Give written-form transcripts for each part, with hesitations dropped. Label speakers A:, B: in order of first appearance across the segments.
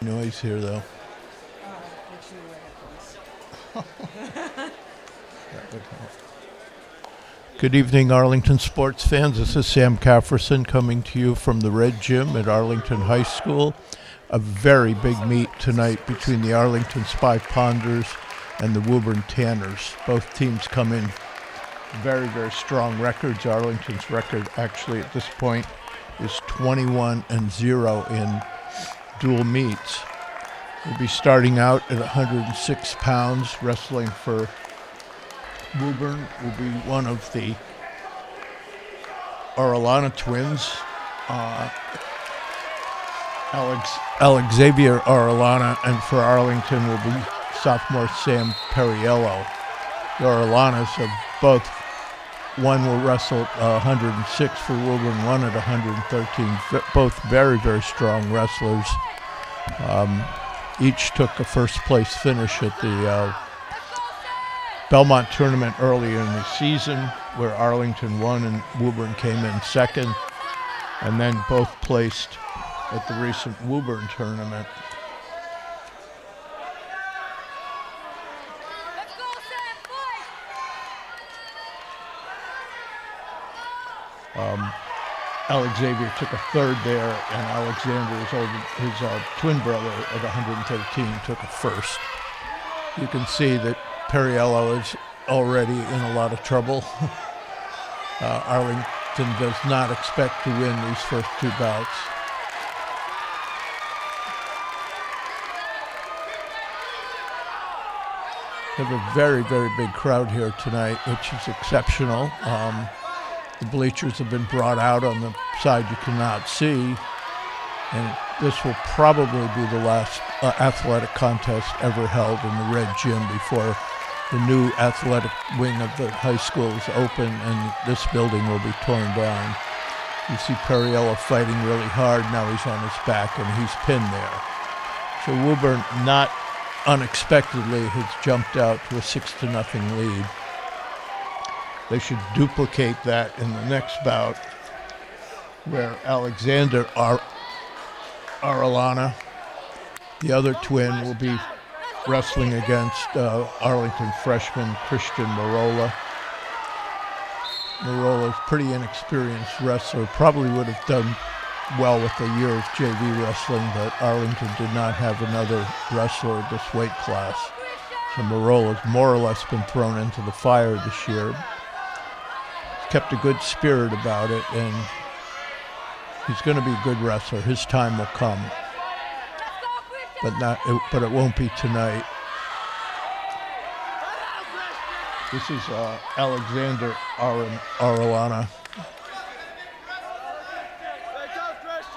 A: noise here, though.
B: Make sure you wear headphones.
A: That would help. Good evening, Arlington sports fans. This is Sam Cafferson coming to you from the Red Gym at Arlington High School. A very big meet tonight between the Arlington Spy Ponders and the Woburn Tanners. Both teams come in very, very strong records. Arlington's record actually at this point is 21-0 in dual meets. We'll be starting out at 106 pounds. Wrestling for Woburn will be one of the Orellana twins, Xavier Orellana, and for Arlington will be sophomore Sam Perriello. The Orellanas have both, one will wrestle 106 for Woburn, one at 113, both very, very strong wrestlers. Each took a first place finish at the Belmont tournament earlier in the season, where Arlington won and Woburn came in second, and then both placed at the recent Woburn tournament. Xavier took a third there, and Alexander, his twin brother at 113, took a first. You can see that Perriello is already in a lot of trouble. Arlington does not expect to win these first two bouts. We have a very, very big crowd here tonight, which is exceptional. The bleachers have been brought out on the side you cannot see, and this will probably be the last athletic contest ever held in the Red Gym before the new athletic wing of the high school is open and this building will be torn down. You see Perriello fighting really hard. Now he's on his back and he's pinned there. So Woburn, not unexpectedly, has jumped out to a 6-0 lead. They should duplicate that in the next bout, where Alexander Orellana, the other twin, will be wrestling against Arlington freshman Christian Marola. Marola is a pretty inexperienced wrestler, probably would have done well with a year of JV wrestling, but Arlington did not have another wrestler at this weight class. So Marola's more or less been thrown into the fire this year. He's kept a good spirit about it, and he's going to be a good wrestler. His time will come, but it won't be tonight. This is Alexander Orellana,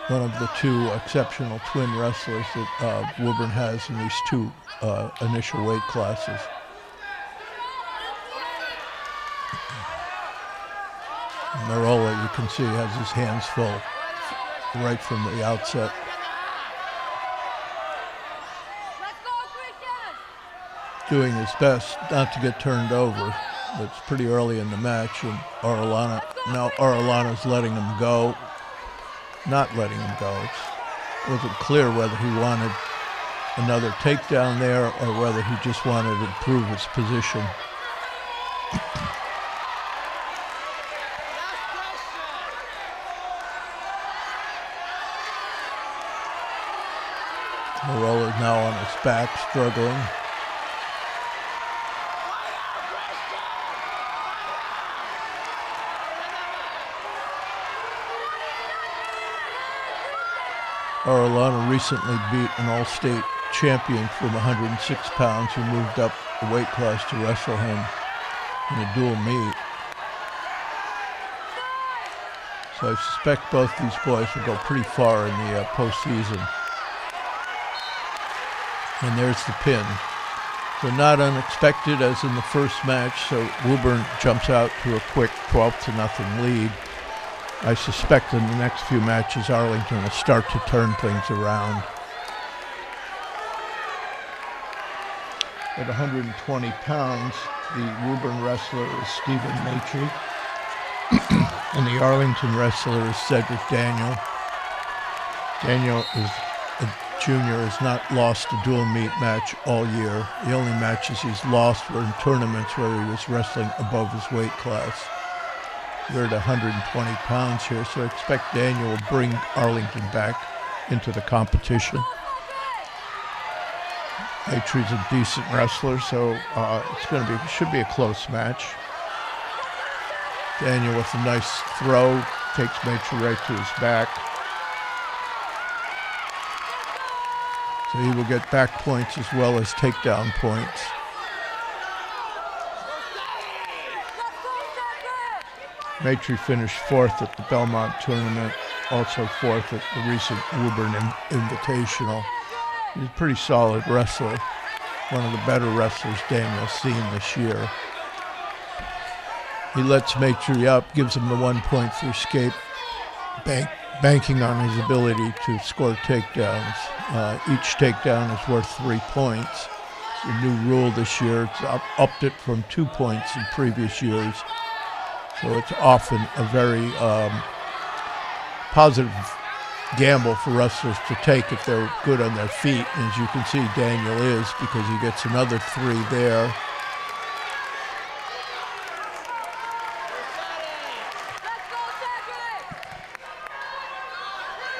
A: one of the two exceptional twin wrestlers that Woburn has in these two initial weight classes. Marola, you can see, has his hands full right from the outset. Doing his best not to get turned over. But it's pretty early in the match, and Orellana's letting him go. Not letting him go. It wasn't clear whether he wanted another takedown there or whether he just wanted to improve his position. Marola is now on his back, struggling. Orellana recently beat an all-state champion from 106 pounds who moved up the weight class to wrestle him in a dual meet. So I suspect both these boys will go pretty far in the postseason. And there's the pin. So not unexpected as in the first match, so Woburn jumps out to a quick 12-0 lead. I suspect in the next few matches, Arlington will start to turn things around. At 120 pounds, the Woburn wrestler is Stephen Matry, and the Arlington wrestler is Cedric Daniel. Daniel is a Jr. has not lost a dual meet match all year. The only matches he's lost were in tournaments where he was wrestling above his weight class. We're at 120 pounds here, so I expect Daniel will bring Arlington back into the competition. Maitre's a decent wrestler, so should be a close match. Daniel with a nice throw takes Maitre right to his back. So he will get back points as well as takedown points. Maitre finished fourth at the Belmont tournament, also fourth at the recent Woburn Invitational. He's a pretty solid wrestler, one of the better wrestlers Daniel's seen this year. He lets Maitre up, gives him the 1 point for escape, banking on his ability to score takedowns. Each takedown is worth 3 points. It's a new rule this year. It's upped it from 2 points in previous years. So it's often a very positive gamble for wrestlers to take if they're good on their feet. And as you can see, Daniel is, because he gets another 3 there.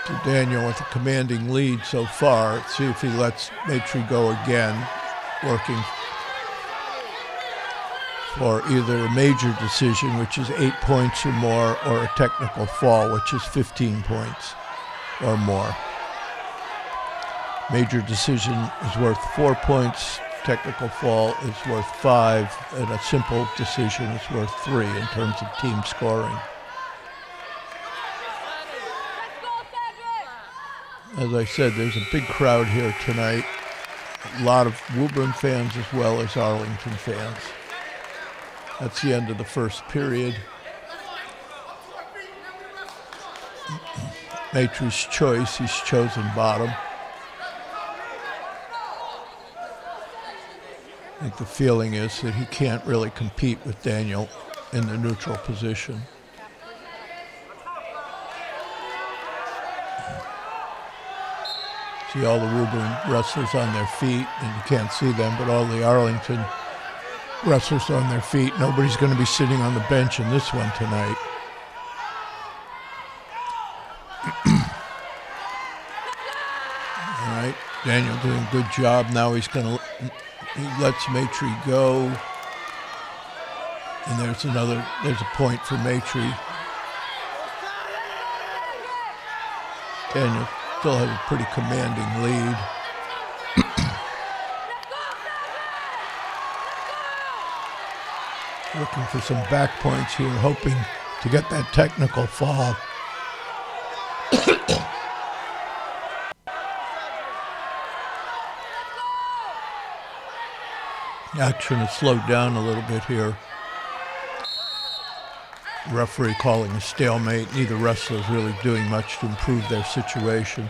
A: So Daniel with a commanding lead so far. Let's see if he lets Maitre go again, working for either a major decision, which is 8 points or more, or a technical fall, which is 15 points or more. Major decision is worth 4 points, technical fall is worth 5, and a simple decision is worth 3 in terms of team scoring. As I said, there's a big crowd here tonight. A lot of Woburn fans as well as Arlington fans. That's the end of the first period. Maitre's choice, he's chosen bottom. I think the feeling is that he can't really compete with Daniel in the neutral position. See all the Woburn wrestlers on their feet, and you can't see them, but all the Arlington wrestlers on their feet. Nobody's going to be sitting on the bench in this one tonight. All right, Daniel doing a good job. Now he lets Maitre go. And there's a point for Maitre. Daniel still has a pretty commanding lead. Looking for some back points here, hoping to get that technical fall. Action has slowed down a little bit here. Referee calling a stalemate. Neither wrestler is really doing much to improve their situation.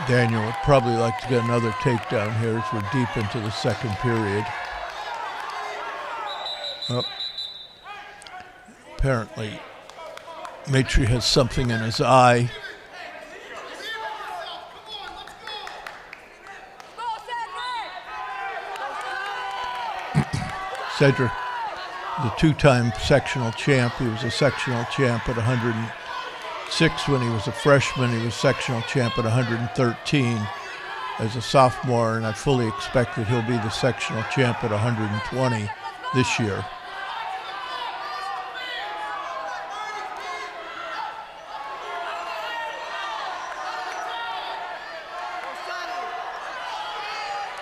A: Daniel would probably like to get another takedown here as we're deep into the second period. Oh. Apparently, Maitre has something in his eye. Cedric, the two-time sectional champ. He was a sectional champ at 106 when he was a freshman. He was sectional champ at 113 as a sophomore, and I fully expect that he'll be the sectional champ at 120 this year.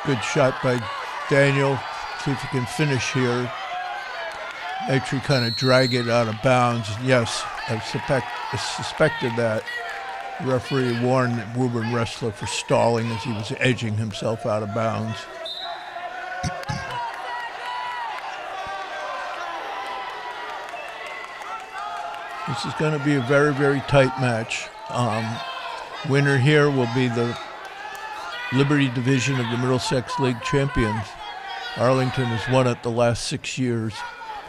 A: Good shot by Daniel. See if he can finish here. Maitre kind of drag it out of bounds. Yes, I suspected that. The referee warned the Woburn wrestler for stalling as he was edging himself out of bounds. This is going to be a very, very tight match. Winner here will be the Liberty Division of the Middlesex League champions. Arlington has won it the last 6 years.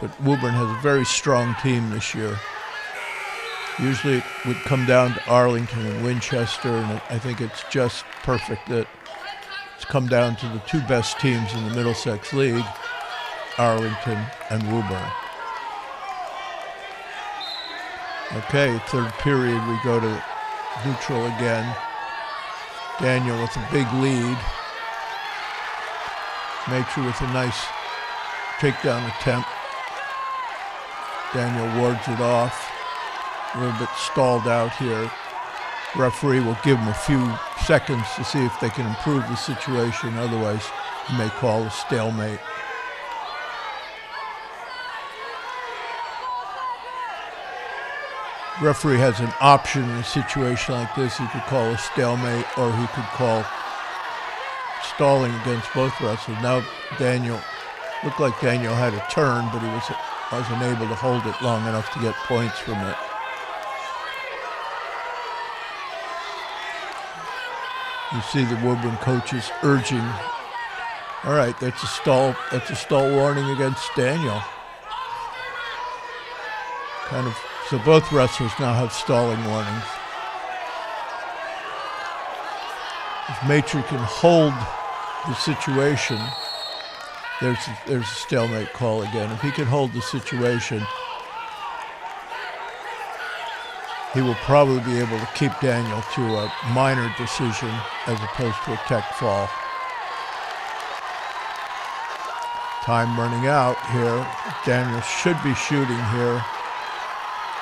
A: but Woburn has a very strong team this year. Usually it would come down to Arlington and Winchester, and I think it's just perfect that it's come down to the two best teams in the Middlesex League, Arlington and Woburn. Okay, third period, we go to neutral again. Daniel with a big lead. Matry with a nice takedown attempt. Daniel wards it off. A little bit stalled out here. Referee will give him a few seconds to see if they can improve the situation. Otherwise, he may call a stalemate. Referee has an option in a situation like this. He could call a stalemate, or he could call stalling against both wrestlers. Now Daniel, looked like Daniel had a turn, but he wasn't able to hold it long enough to get points from it. You see the Woburn coaches urging. All right, that's a stall warning against Daniel. So both wrestlers now have stalling warnings. If Matry can hold the situation, there's a stalemate call again. If he can hold the situation, he will probably be able to keep Daniel to a minor decision as opposed to a tech fall. Time running out here. Daniel should be shooting here.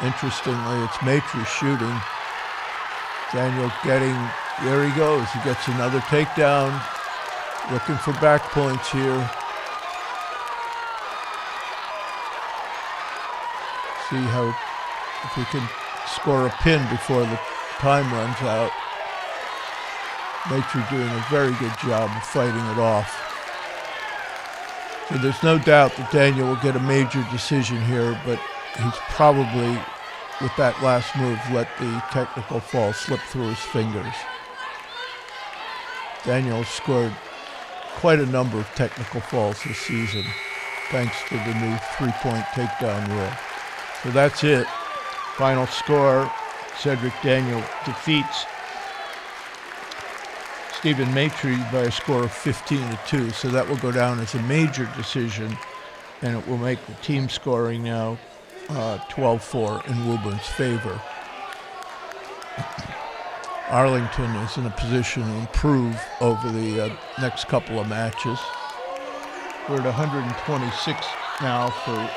A: Interestingly, it's Matry shooting. Daniel there he goes. He gets another takedown. Looking for back points here. See if we can score a pin before the time runs out. Matry doing a very good job of fighting it off. So there's no doubt that Daniel will get a major decision here, but he's probably, with that last move, let the technical fall slip through his fingers. Daniel scored quite a number of technical falls this season, thanks to the new three-point takedown rule. So that's it. Final score, Cedric Daniel defeats Stephen Matry by a score of 15-2. So that will go down as a major decision, and it will make the team scoring now 12-4 in Woburn's favor. Arlington is in a position to improve over the next couple of matches. We're at 126 now for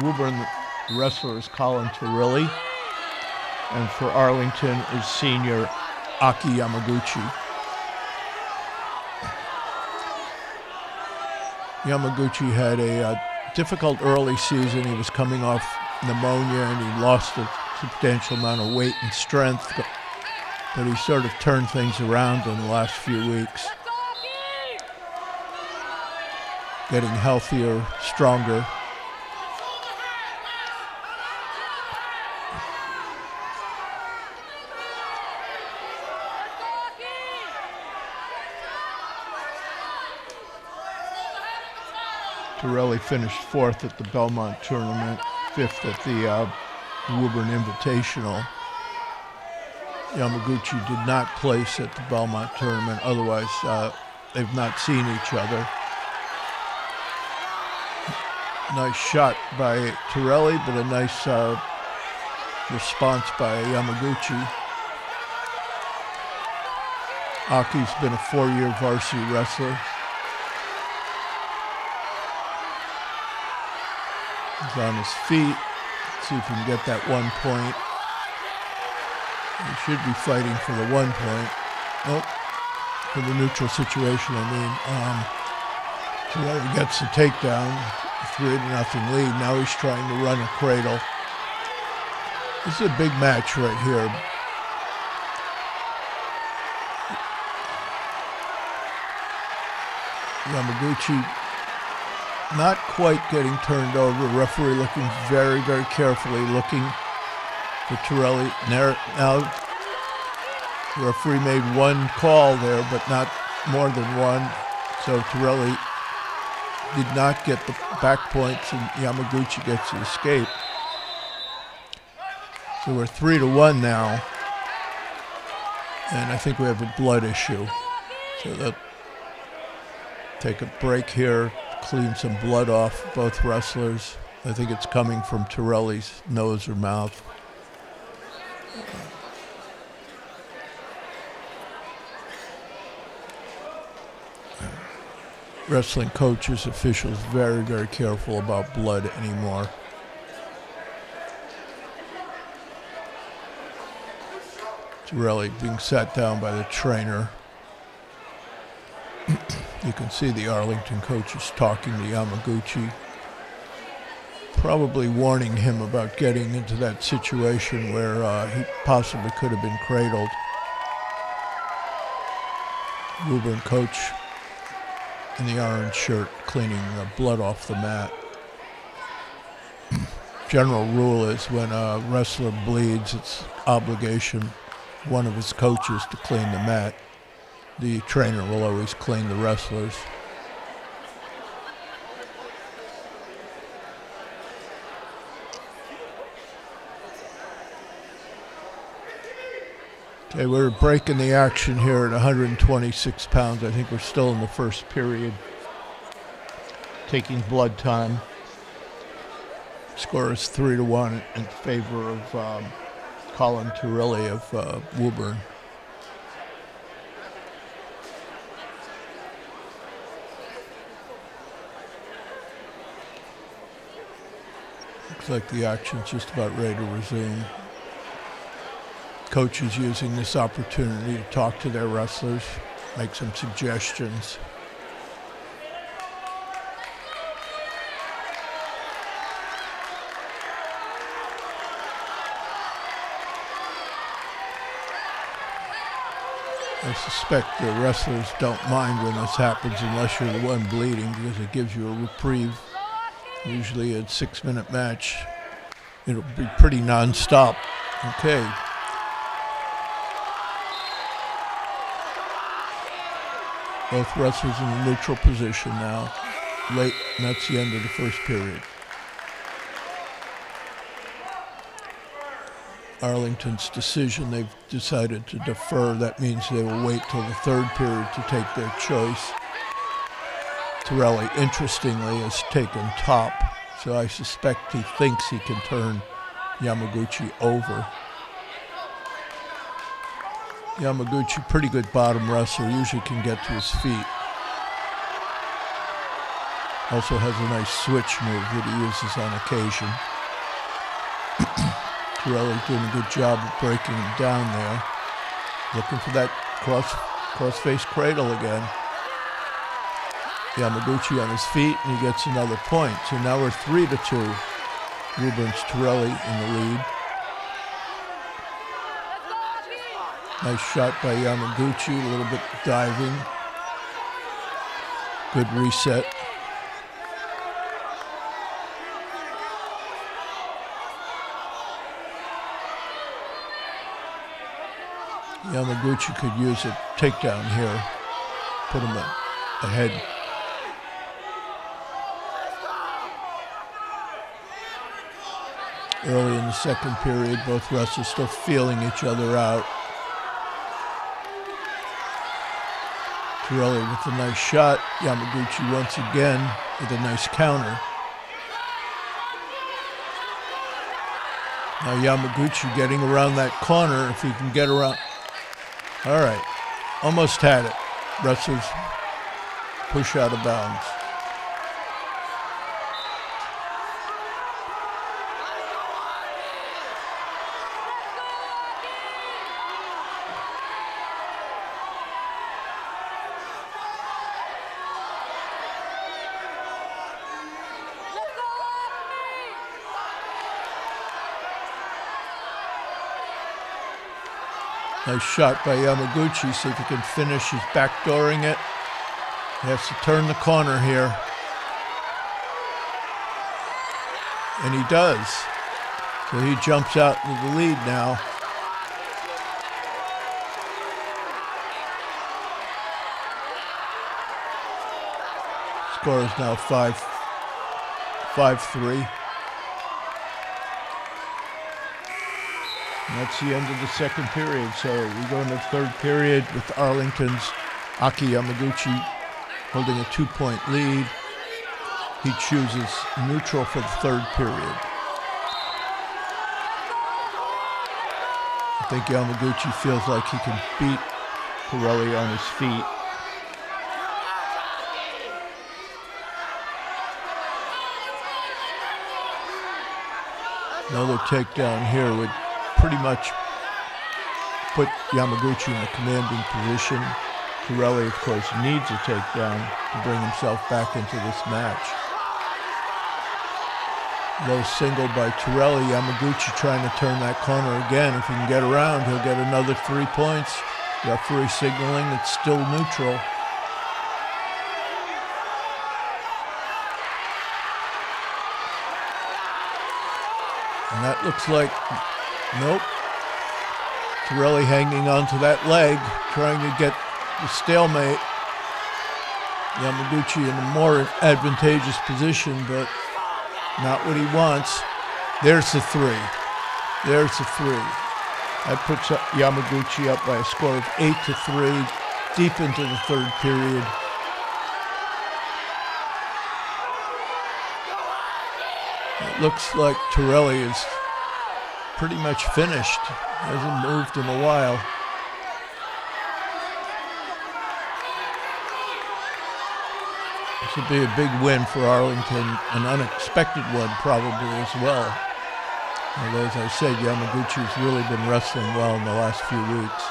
A: Woburn. The wrestler is Colin Turilli, and for Arlington is senior Aki Yamaguchi. Yamaguchi had a difficult early season. He was coming off pneumonia and he lost a substantial amount of weight and strength, but he sort of turned things around in the last few weeks. Getting healthier, stronger. Turilli finished 4th at the Belmont tournament, 5th at the Woburn Invitational. Yamaguchi did not place at the Belmont tournament, otherwise they've not seen each other. Nice shot by Turilli, but a nice response by Yamaguchi. Aki's been a 4-year varsity wrestler. He's on his feet. See if he can get that 1 point. He should be fighting for the 1 point. Oh, for the neutral situation, I mean. Turilli gets the takedown, 3-0 lead. Now he's trying to run a cradle. This is a big match right here. Yamaguchi not quite getting turned over. Referee looking very, very carefully, looking for Turilli. Now, the referee made one call there, but not more than one. So Turilli did not get the back points, and Yamaguchi gets the escape. So we're 3-1 now, and I think we have a blood issue. So they'll take a break here, clean some blood off both wrestlers. I think it's coming from Torelli's nose or mouth. Wrestling coaches, officials, very, very careful about blood anymore. Torelli being sat down by the trainer. You can see the Arlington coaches talking to Yamaguchi, probably warning him about getting into that situation where he possibly could have been cradled. Woburn coach in the orange shirt cleaning the blood off the mat. General rule is when a wrestler bleeds, it's obligation one of his coaches to clean the mat. The trainer will always clean the wrestlers. Okay, we're breaking the action here at 126 pounds. I think we're still in the first period. Taking blood time. Score is 3-1 in favor of Colin Torelli of Woburn. Looks like the action's just about ready to resume. Coaches using this opportunity to talk to their wrestlers, make some suggestions. I suspect the wrestlers don't mind when this happens unless you're the one bleeding, because it gives you a reprieve. Usually a 6-minute match, it'll be pretty non-stop. Okay. Both wrestlers in a neutral position now. Late, and that's the end of the first period. Arlington's decision, they've decided to defer. That means they will wait till the third period to take their choice. Torelli, interestingly, has taken top, so I suspect he thinks he can turn Yamaguchi over. Yamaguchi, pretty good bottom wrestler, usually can get to his feet. Also has a nice switch move that he uses on occasion. Torelli doing a good job of breaking him down there. Looking for that cross-face cradle again. Yamaguchi on his feet, and he gets another point. So now we're 3-2. Woburn's Torelli in the lead. Nice shot by Yamaguchi, a little bit diving. Good reset. Yamaguchi could use a takedown here, put him ahead. Early in the second period, both wrestlers still feeling each other out. Torelli with a nice shot. Yamaguchi once again with a nice counter. Now Yamaguchi getting around that corner, if he can get around. All right, almost had it. Wrestlers push out of bounds. Nice shot by Yamaguchi. See if he can finish. He's backdooring it. He has to turn the corner here. And he does. So he jumps out with the lead now. Score is now 5-3. And that's the end of the second period. So we go into the third period with Arlington's Aki Yamaguchi holding a 2-point lead. He chooses neutral for the third period. I think Yamaguchi feels like he can beat Pirelli on his feet. Another takedown here would pretty much put Yamaguchi in a commanding position. Pirelli, of course, needs a takedown to bring himself back into this match. Low single by Pirelli. Yamaguchi trying to turn that corner again. If he can get around, he'll get another 3 points. Referee signaling it's still neutral. And that looks like, nope. Pirelli hanging onto that leg, trying to get the stalemate. Yamaguchi in a more advantageous position, but not what he wants. There's the 3. There's the 3. That puts Yamaguchi up by a score of 8-3, deep into the third period. It looks like Pirelli is pretty much finished. Hasn't moved in a while. This will be a big win for Arlington, an unexpected one probably as well. Although, as I said, Yamaguchi's really been wrestling well in the last few weeks.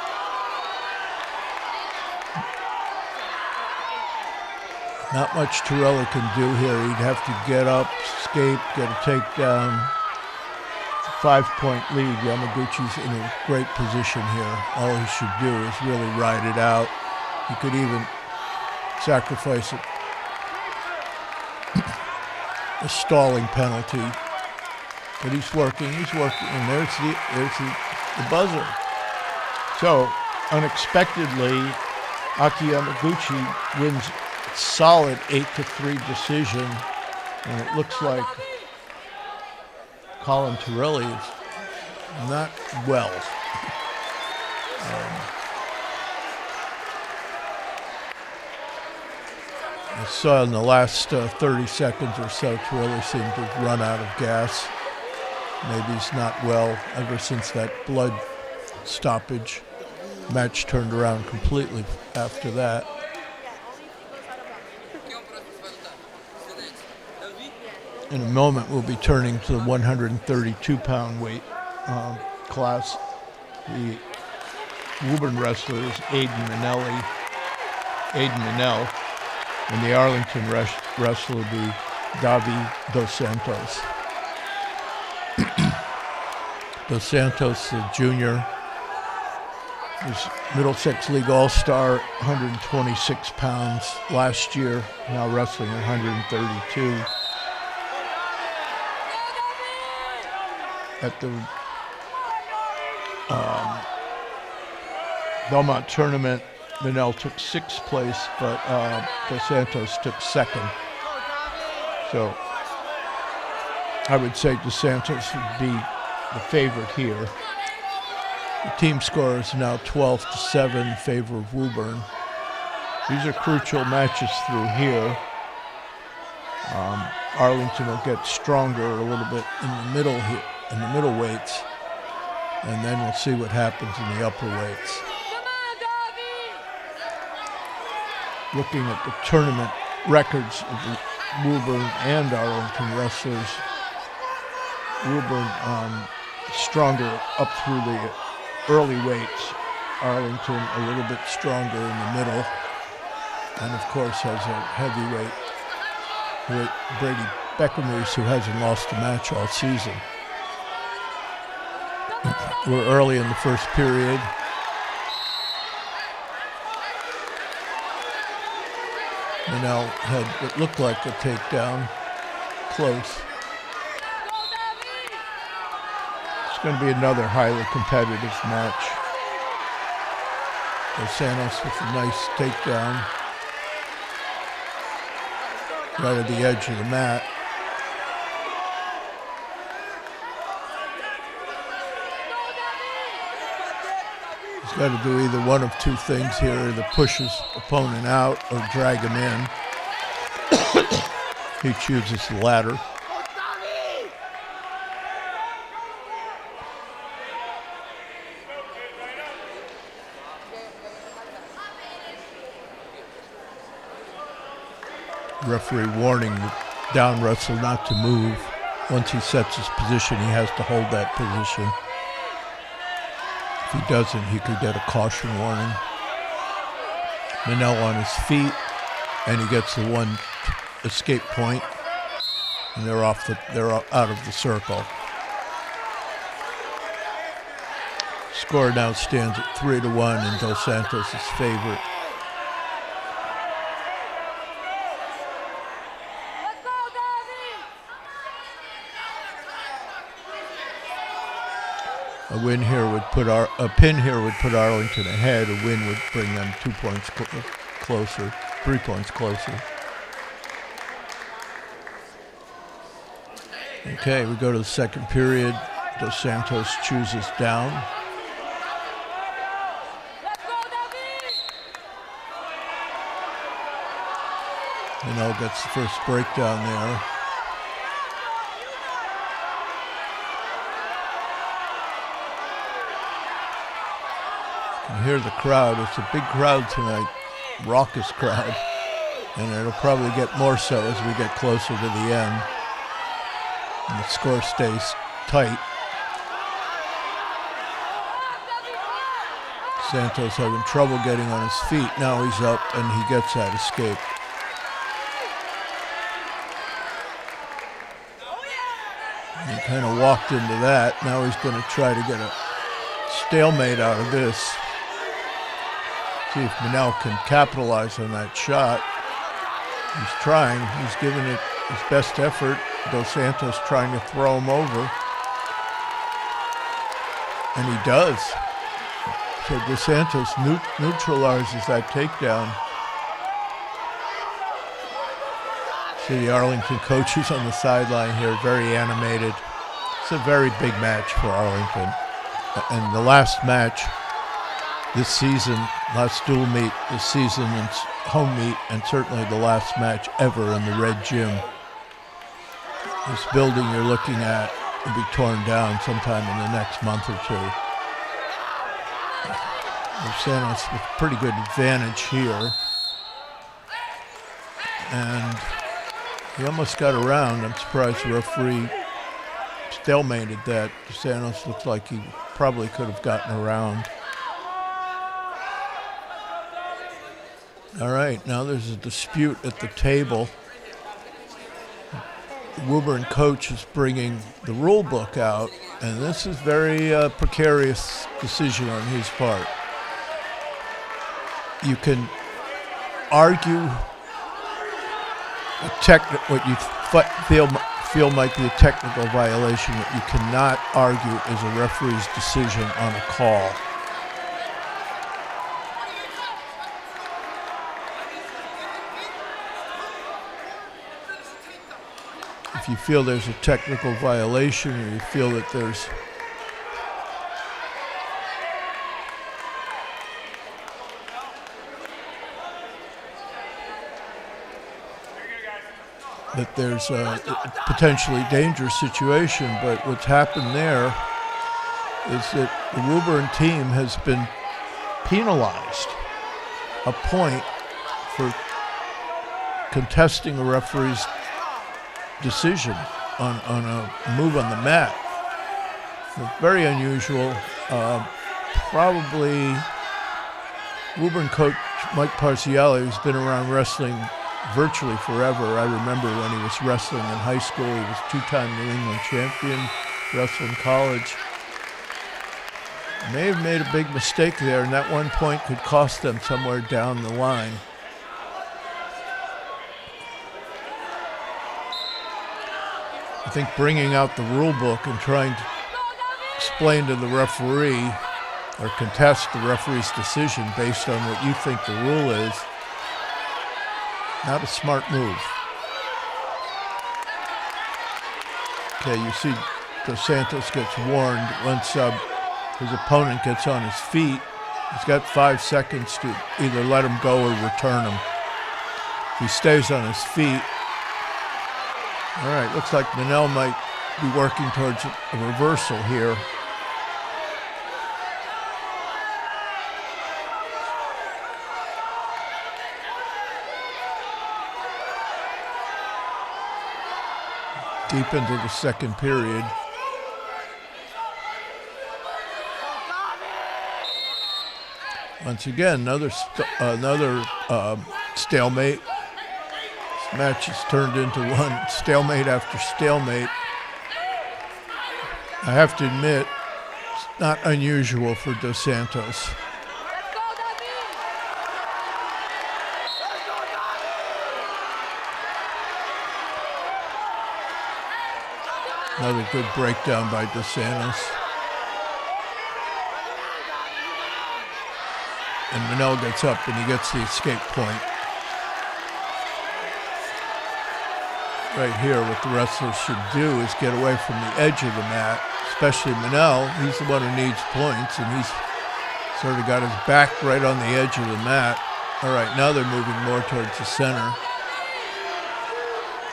A: Not much Pirelli can do here. He'd have to get up, escape, get a takedown. 5-point lead. Yamaguchi's in a great position here. All he should do is really ride it out. He could even sacrifice a stalling penalty. But he's working, and there's the buzzer. So, unexpectedly, Aki Yamaguchi wins solid 8-3 decision, and it looks like Colin Pirelli is not well. I saw in the last 30 seconds or so, Pirelli seemed to run out of gas. Maybe he's not well ever since that blood stoppage. Match turned around completely after that. In a moment, we'll be turning to the 132-pound weight class. The Woburn wrestler is Aiden Manel, and the Arlington wrestler will be Davi Dos Santos. Dos Santos, the junior, was Middlesex League All-Star, 126 pounds last year, now wrestling at 132. At the Belmont tournament, Manel took 6th place, but Dos Santos took 2nd. So I would say Dos Santos would be the favorite here. The team score is now 12-7 in favor of Woburn. These are crucial matches through here. Arlington will get stronger a little bit in the middle here, in the middle weights, and then we'll see what happens in the upper weights. Looking at the tournament records of the Woburn and Arlington wrestlers, Woburn stronger up through the early weights. Arlington a little bit stronger in the middle, and of course has a heavyweight, Brady Beckham-Reese, who hasn't lost a match all season. We're early in the first period. Manel had what looked like a takedown, close. It's going to be another highly competitive match. Dos Santos with a nice takedown. right at the edge of the mat. He's got to do either one of two things here, either push his opponent out or drag him in. He chooses the latter. Referee warning the down wrestler not to move. Once he sets his position, he has to hold that position. If he doesn't, he could get a caution warning. Manel on his feet, and he gets the one escape point, and they're out of the circle. Score now stands at 3-1 in Dos Santos' favor. A pin here would put Arlington ahead. A win would bring them 2 points closer, 3 points closer. Okay, we go to the second period. Dos Santos chooses down. Manel gets the first breakdown there. You hear the crowd. It's a big crowd tonight, raucous crowd, and it'll probably get more so as we get closer to the end. And the score stays tight. Santos having trouble getting on his feet. Now he's up and he gets that escape. He kind of walked into that. Now he's going to try to get a stalemate out of this. See if Manel can capitalize on that shot. He's trying. He's giving it his best effort. Dos Santos trying to throw him over. And he does. So Dos Santos neutralizes that takedown. See the Arlington coaches on the sideline here, very animated. It's a very big match for Arlington. And the last match this season, last dual meet this season, and home meet, and certainly the last match ever in the Red Gym. This building you're looking at will be torn down sometime in the next month or two. Dos Santos with pretty good advantage here. And he almost got around. I'm surprised the referee stalemated that. Dos Santos looks like he probably could have gotten around. All right, now there's a dispute at the table. The Woburn coach is bringing the rule book out, and this is very precarious decision on his part. You can argue what you feel might be a technical violation. What you cannot argue is a referee's decision on a call. If you feel there's a technical violation, or you feel that there's a potentially dangerous situation, but what's happened there is that the Woburn team has been penalized a point for contesting a referee's decision on a move on the mat. Very unusual. Probably Woburn coach Mike Parziale, who's been around wrestling virtually forever. I remember when he was wrestling in high school. He was two-time New England champion, wrestling college. May have made a big mistake there, and that one point could cost them somewhere down the line. I think bringing out the rule book and trying to explain to the referee or contest the referee's decision based on what you think the rule is, not a smart move. Okay, you see Dos Santos gets warned once his opponent gets on his feet. He's got 5 seconds to either let him go or return him. If he stays on his feet, all right, looks like Manel might be working towards a reversal here. Deep into the second period. Once again, another stalemate. This match has turned into one stalemate after stalemate. I have to admit, it's not unusual for Dos Santos. Another good breakdown by Dos Santos. And Manel gets up and he gets the escape point. Right here, what the wrestlers should do is get away from the edge of the mat, especially Manel. He's the one who needs points, and he's sort of got his back right on the edge of the mat. All right, now they're moving more towards the center.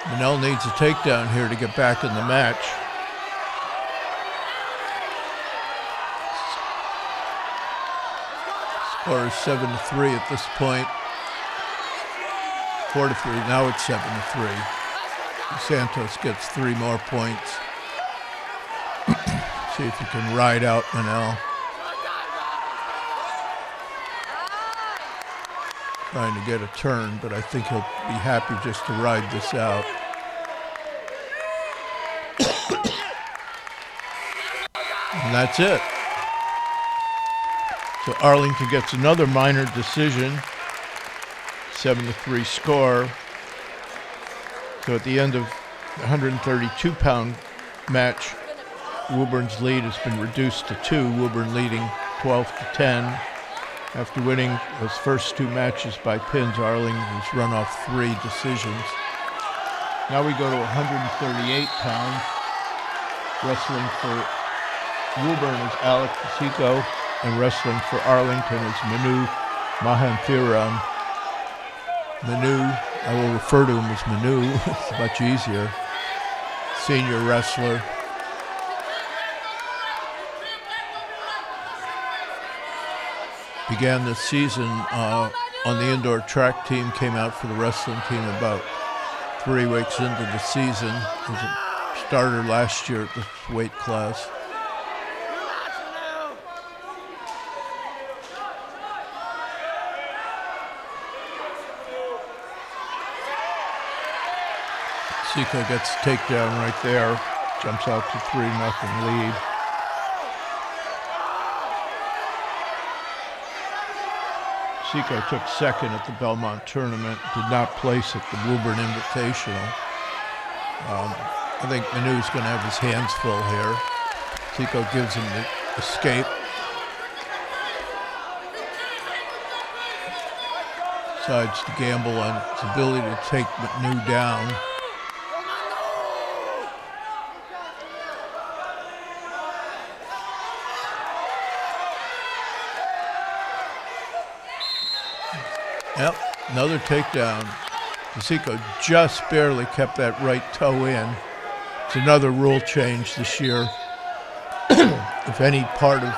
A: Manel needs a takedown here to get back in the match. Score is 7-3 at this point. 4-3. Now it's 7-3. Santos gets 3 more points. See if he can ride out Manel. Trying to get a turn, but I think he'll be happy just to ride this out. And that's it. So Arlington gets another minor decision. 7-3 score. So at the end of the 132-pound match, Woburn's lead has been reduced to 2. Woburn leading 12-10. After winning his first 2 matches by pins, Arlington has run off 3 decisions. Now we go to 138 pounds. Wrestling for Woburn is Alec Pasico, and wrestling for Arlington is Manu Mahanthiran. Manu, I will refer to him as Manu, it's much easier. Senior wrestler. Began this season on the indoor track team, came out for the wrestling team about 3 weeks into the season. He was a starter last year at this weight class. Pasico gets a takedown right there, jumps out to 3-0 lead. Pasico took second at the Belmont tournament, did not place at the Woburn Invitational. I think Manu's going to have his hands full here. Pasico gives him the escape. Decides to gamble on his ability to take Manu down. Yep, another takedown. Pasico just barely kept that right toe in. It's another rule change this year. If any part of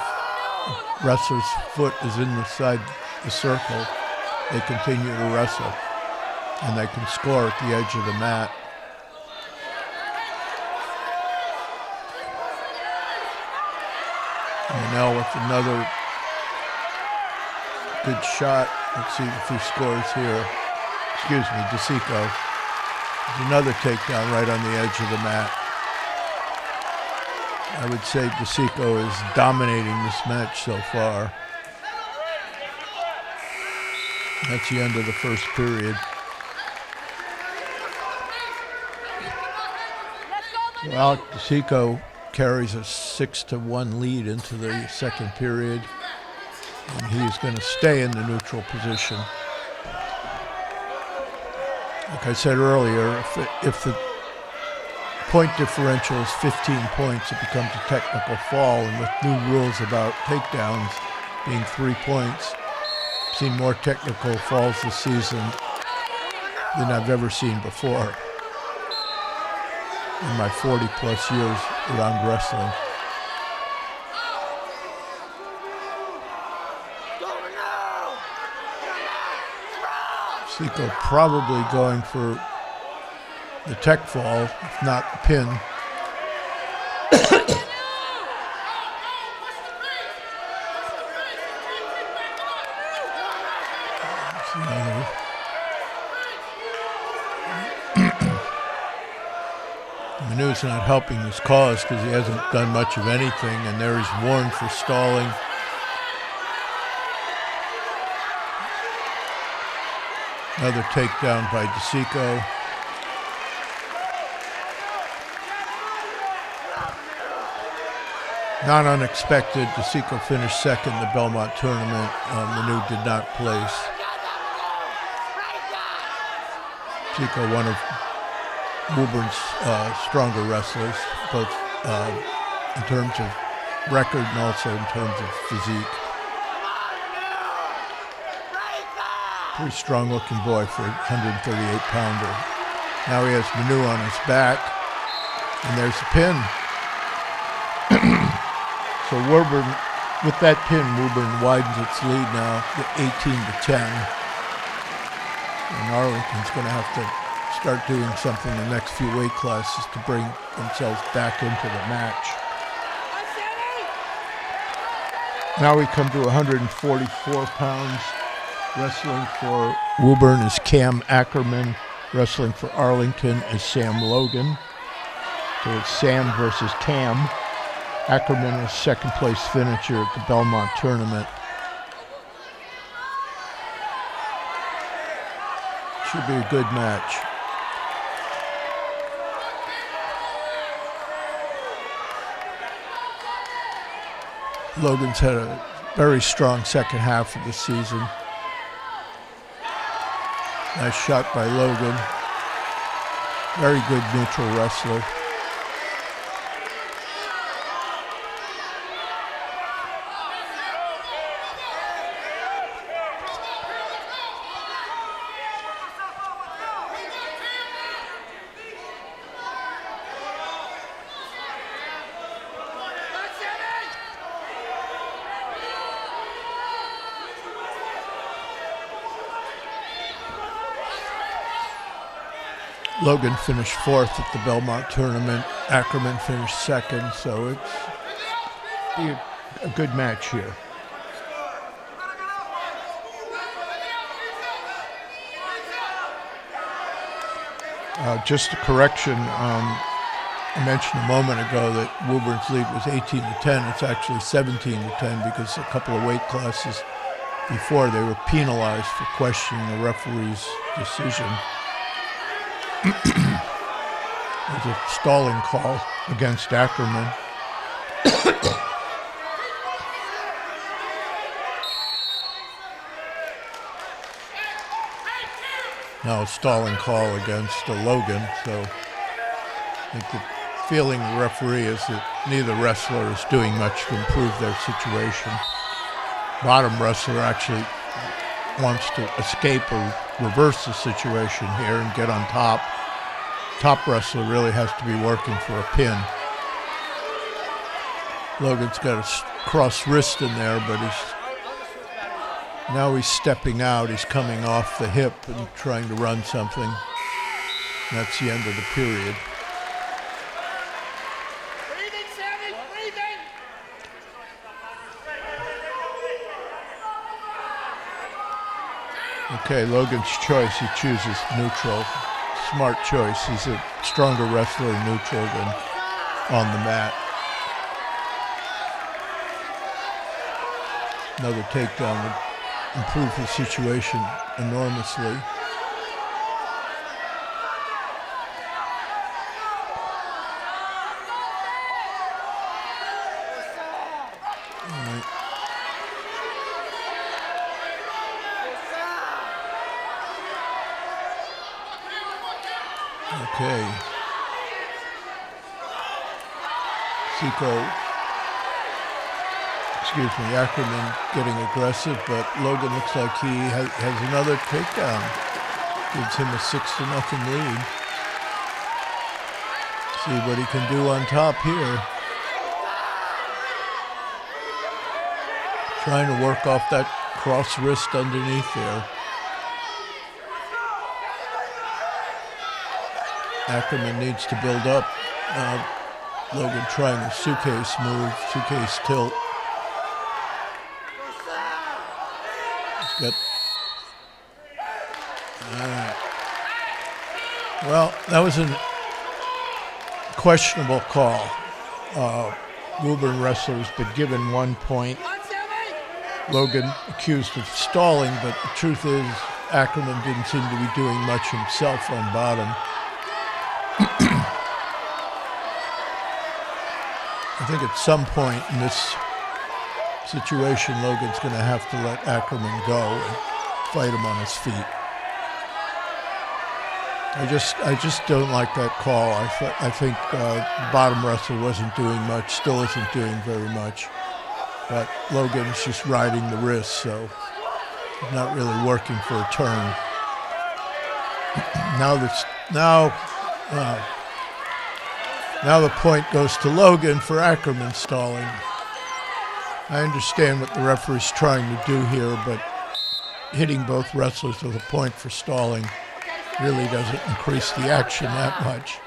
A: wrestler's foot is inside the circle, they continue to wrestle, and they can score at the edge of the mat. And now with another good shot. Let's see if he scores here. Excuse me, Pasico. There's another takedown right on the edge of the mat. I would say Pasico is dominating this match so far. That's the end of the first period. So Alec Pasico carries a 6-1 lead into the second period. And he is going to stay in the neutral position. Like I said earlier, if the point differential is 15 points, it becomes a technical foul. And with new rules about takedowns being 3 points, I've seen more technical fouls this season than I've ever seen before in my 40-plus years around wrestling. Seiko probably going for the tech fall, if not the pin. Manu's not helping his cause because he hasn't done much of anything, and there he's warned for stalling. Another takedown by DeSico. Not unexpected, DeSico finished second in the Belmont tournament. Manu did not place. DeSico, one of Woburn's stronger wrestlers, both in terms of record and also in terms of physique. Pretty strong looking boy for a 138-pounder. Now he has Manu on his back, and there's the pin. So Woburn, with that pin, Woburn widens its lead now to 18-10. And Arlington's going to have to start doing something in the next few weight classes to bring themselves back into the match. Now we come to 144 pounds. Wrestling for Woburn is Cam Ackerman. Wrestling for Arlington is Sam Logan. So it's Sam versus Cam. Ackerman is second place finisher at the Belmont tournament. Should be a good match. Logan's had a very strong second half of the season. Nice shot by Logan. Very good neutral wrestler. Logan finished fourth at the Belmont tournament. Ackerman finished second, so it's a good match here. Just a correction, I mentioned a moment ago that Woburn's lead was 18-10. It's actually 17-10 because a couple of weight classes before they were penalized for questioning the referee's decision. There's a stalling call against Ackerman. Now a stalling call against Logan, so I think the feeling of the referee is that neither wrestler is doing much to improve their situation. Bottom wrestler actually wants to escape or reverse the situation here and get on top. Top wrestler really has to be working for a pin. Logan's got a cross wrist in there, but he's stepping out. He's coming off the hip and trying to run something. That's the end of the period.
C: Breathing, Sammy, breathing.
A: Okay, Logan's choice. He chooses neutral. Smart choice. He's a stronger wrestler in neutral than on the mat. Another takedown would improve his situation enormously. Okay. Ackerman getting aggressive, but Logan looks like he has another takedown. Gives him a 6-0 lead. See what he can do on top here. Trying to work off that cross wrist underneath there. Ackerman needs to build up. Logan trying a suitcase move, suitcase tilt. He's got, well, that was a questionable call. Woburn wrestler has been given 1 point. Logan accused of stalling, but the truth is Ackerman didn't seem to be doing much himself on bottom. I think at some point in this situation, Logan's going to have to let Ackerman go and fight him on his feet. I just don't like that call. I think bottom wrestler wasn't doing much, still isn't doing very much. But Logan's just riding the wrist, so he's not really working for a turn. Now the point goes to Logan for Ackerman stalling. I understand what the referee's trying to do here, but hitting both wrestlers with a point for stalling really doesn't increase the action that much.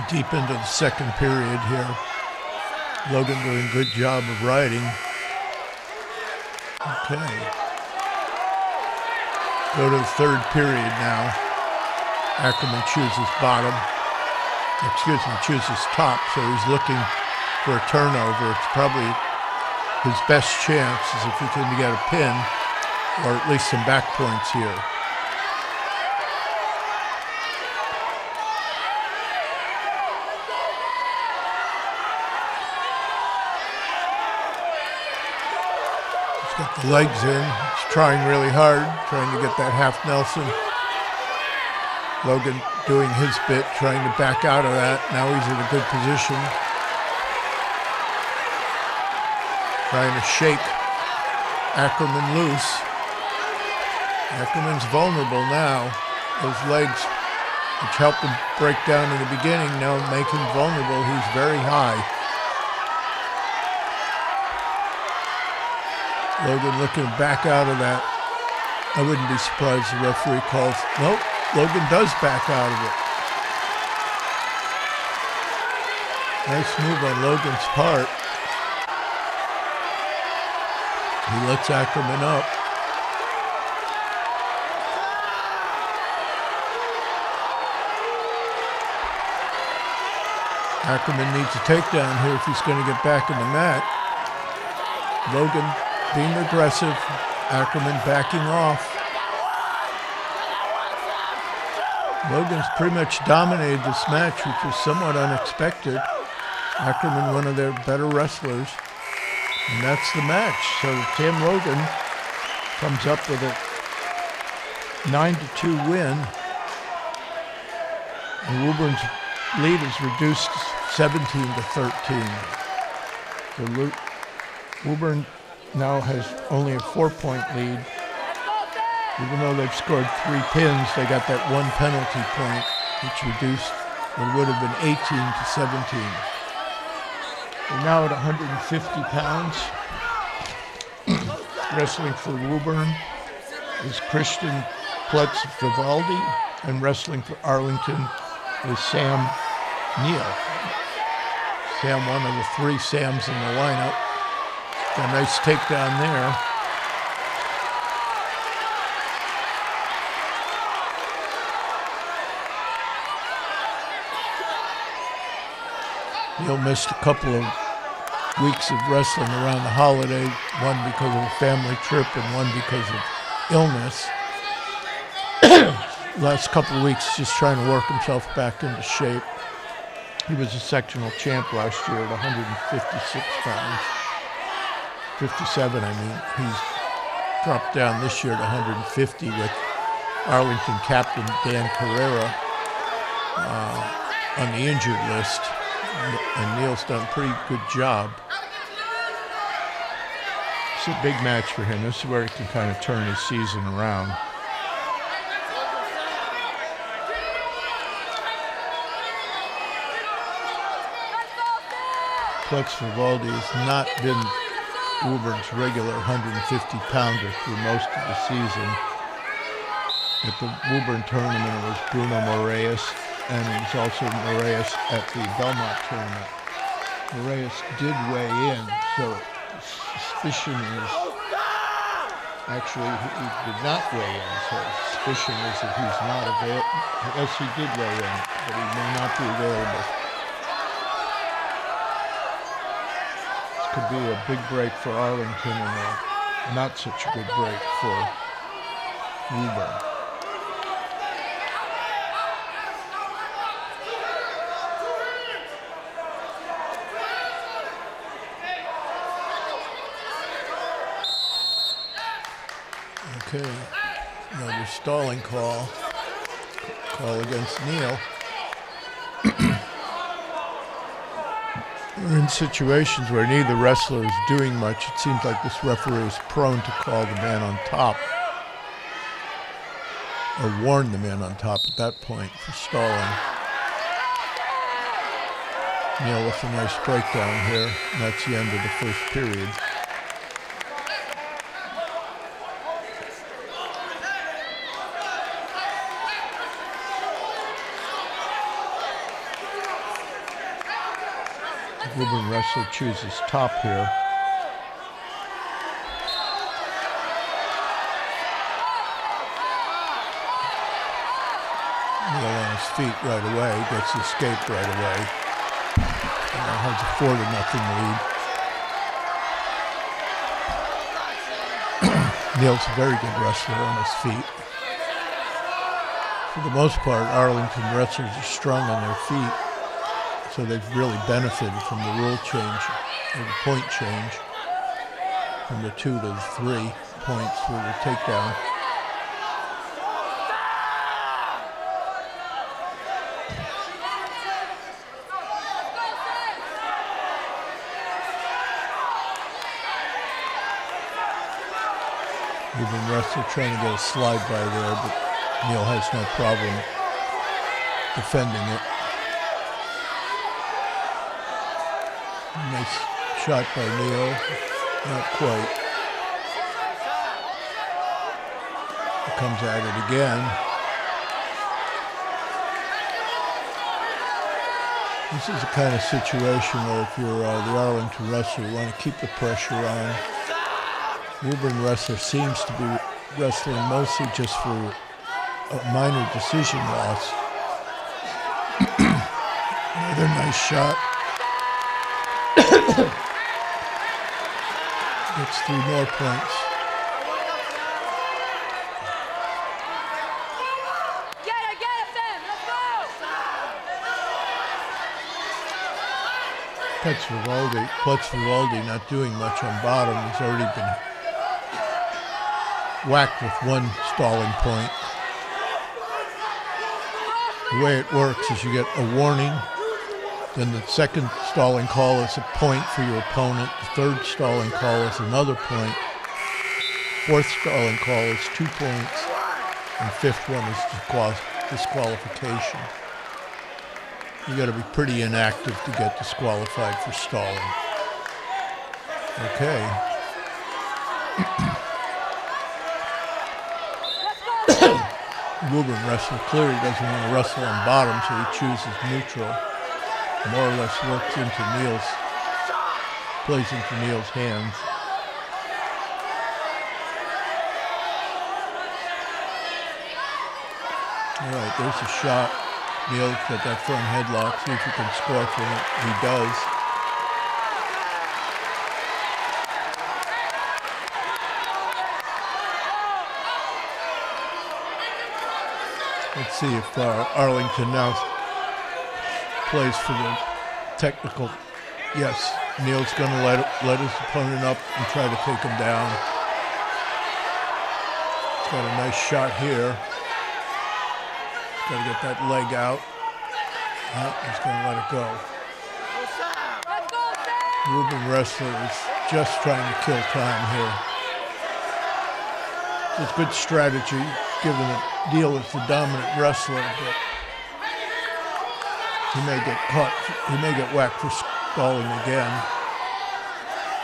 A: Deep into the second period here. Logan doing a good job of riding. Okay. Go to the third period now. Ackerman chooses chooses top, so he's looking for a turnover. It's probably his best chance is if he can get a pin or at least some back points here. Got the legs in. He's trying really hard, trying to get that half Nelson. Logan doing his bit, trying to back out of that. Now he's in a good position. Trying to shake Ackerman loose. Ackerman's vulnerable now. Those legs, which helped him break down in the beginning, now make him vulnerable. He's very high. Logan looking back out of that. I wouldn't be surprised the referee calls. Nope, Logan does back out of it. Nice move on Logan's part. He lets Ackerman up. Ackerman needs a takedown here if he's going to get back in the mat. Logan being aggressive, Ackerman backing off. Logan's pretty much dominated this match, which was somewhat unexpected. Ackerman, one of their better wrestlers. And that's the match. So Tim Logan comes up with a 9-2 win. And Woburn's lead is reduced 17-13. So Woburn now has only a 4-point lead. Even though they've scored 3 pins, they got that 1 penalty point, which reduced what would have been 18-17. They're now at 150 pounds. Wrestling for Woburn is Christian Pletz Vivaldi, and wrestling for Arlington is Sam Neal. Sam, one of the 3 Sams in the lineup. Got a nice takedown there. Neil missed a couple of weeks of wrestling around the holiday, one because of a family trip and one because of illness. Last couple of weeks just trying to work himself back into shape. He was a sectional champ last year at 156 pounds. 57, I mean. He's dropped down this year to 150 with Arlington captain Dan Carrera on the injured list, and Neil's done a pretty good job. It's a big match for him. This is where he can kind of turn his season around. Plex Vivaldi has not been Woburn's regular 150-pounder through most of the season. At the Woburn tournament, it was Bruno Moraes, and it was also Moraes at the Belmont tournament. Moraes did weigh in, so suspicion is actually he did not weigh in, so suspicion is that he's not available. Yes, he did weigh in, but he may not be available. Could be a big break for Arlington and a not such a good break for Woburn. Okay, another stalling call against Neil. We're in situations where neither wrestler is doing much. It seems like this referee is prone to call the man on top, or warn the man on top at that point for stalling. Neil with a nice breakdown here, and that's the end of the first period. Woburn wrestler chooses top here. Neil on his feet right away, gets the escape right away. And now has a 4-0 lead. Neil's a very good wrestler on his feet. For the most part, Arlington wrestlers are strong on their feet. So they've really benefited from the rule change, or the point change, from the 2 to the 3 points for the takedown. Woburn wrestler trying to get a slide by there, but Neil has no problem defending it. Nice shot by Neil, not quite. He comes at it again. This is the kind of situation where if you're the Arlington wrestler, you want to keep the pressure on. Woburn wrestler seems to be wrestling mostly just for a minor decision loss. Another nice shot. Gets 3 more points.
B: Get it, Sam! Let's go!
A: Plex Vivaldi not doing much on bottom. He's already been whacked with 1 stalling point. The way it works is you get a warning. Then the second stalling call is a point for your opponent. The third stalling call is another point. Fourth stalling call is 2 points. And fifth one is disqualification. You got to be pretty inactive to get disqualified for stalling. Okay. Woburn wrestler clearly doesn't want to wrestle on bottom, so he chooses neutral. More or less works into Neil's, plays into Neil's hands. All right, there's a shot. Neil's got that front headlock. See if he can score from it. He does. Let's see if Arlington now plays for the technical. Yes, Neil's going to let his opponent up and try to take him down. He's got a nice shot here. got to get that leg out. Oh, he's going to let it go.
B: Let's go, Sam!
A: Woburn wrestler is just trying to kill time here. It's good strategy, given that Neil is the dominant wrestler, but he may get caught. He may get whacked for stalling again.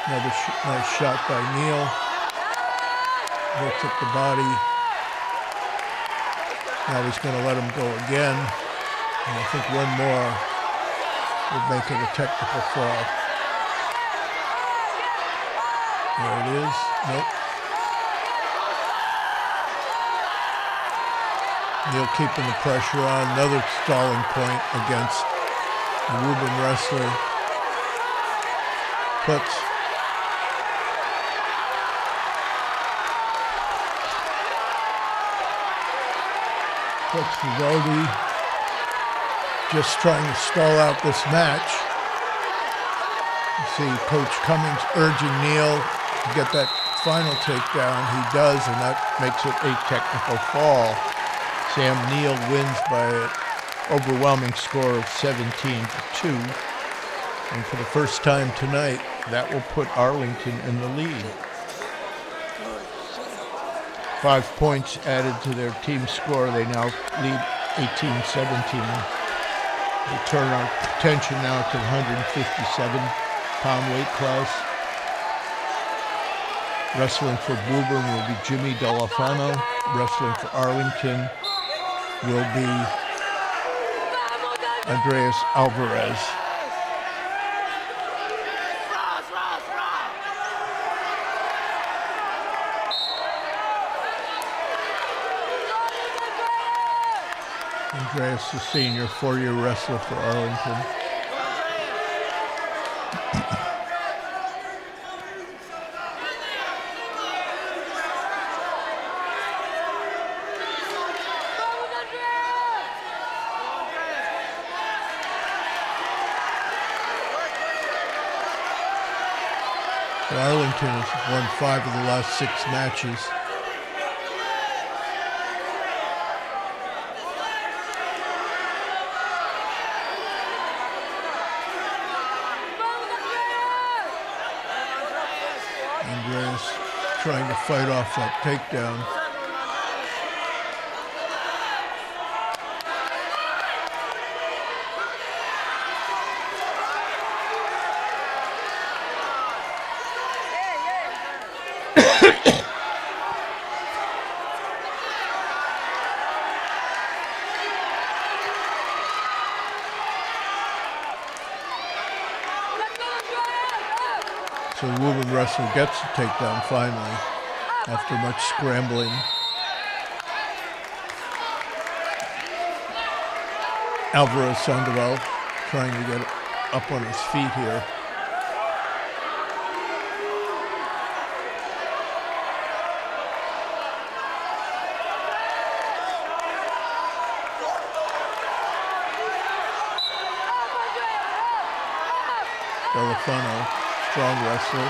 A: Another nice shot by Neil. Looks at the body. Now he's going to let him go again. And I think one more would make it a technical fall. There it is. Nope. Neil keeping the pressure on. Another stalling point against the Woburn wrestler. Puts Vivaldi just trying to stall out this match. You see Coach Cummings urging Neil to get that final takedown. He does, and that makes it a technical fall. Sam Neil wins by an overwhelming score of 17-2. And for the first time tonight, that will put Arlington in the lead. 5 points added to their team score. They now lead 18-17. We turn our attention now to the 157-pound weight class. Wrestling for Woburn will be Jimmy Delafano. Wrestling for Arlington will be Andreas Alvarez. Andreas, the senior, 4-year wrestler for Arlington. So Arlington has won 5 of the last 6 matches. Andreas trying to fight off that takedown. So the Woburn wrestler gets the takedown finally, after much scrambling. Alvarez Sandoval trying to get up on his feet here. Delafano, strong wrestler.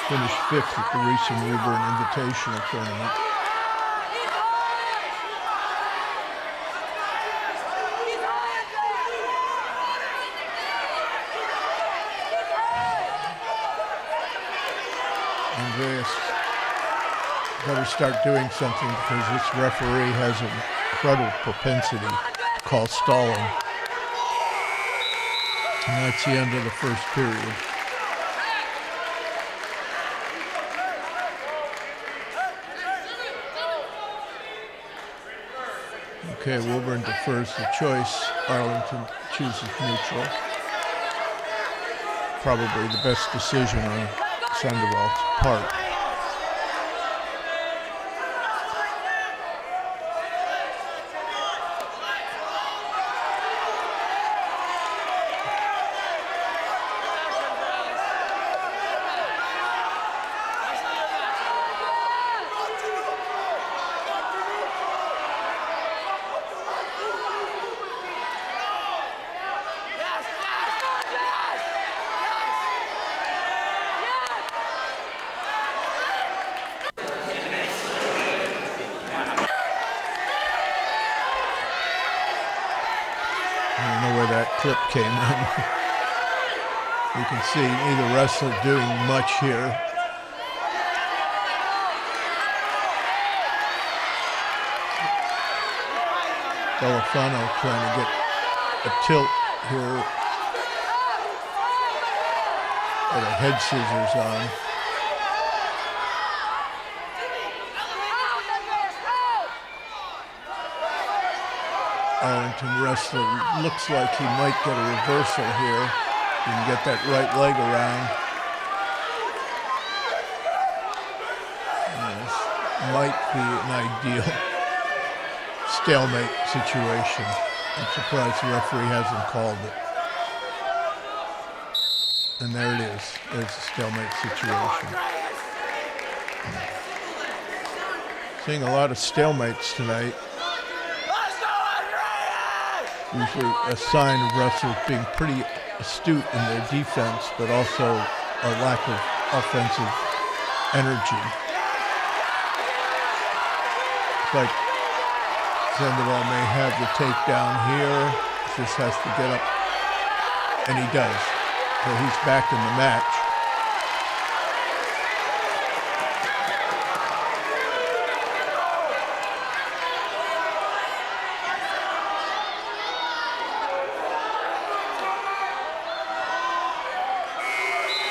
A: Finished 5th at the recent Woburn Invitational Tournament. Andreas better start doing something, because this referee has an incredible propensity to call stalling. And that's the end of the first period. Okay, Woburn defers the choice. Arlington chooses neutral. Probably the best decision on Sandoval's part. slip came in. You can see neither wrestler doing much here. Delafano trying to get a tilt here. Got a head scissors on. Arlington wrestler looks like he might get a reversal here. He can get that right leg around. And this might be an ideal stalemate situation. I'm surprised the referee hasn't called it. And there it is. There's a stalemate situation. Seeing a lot of stalemates tonight. Usually a sign of wrestlers being pretty astute in their defense, but also a lack of offensive energy. It's like Sandoval may have the takedown here, just has to get up, and he does. So he's back in the match.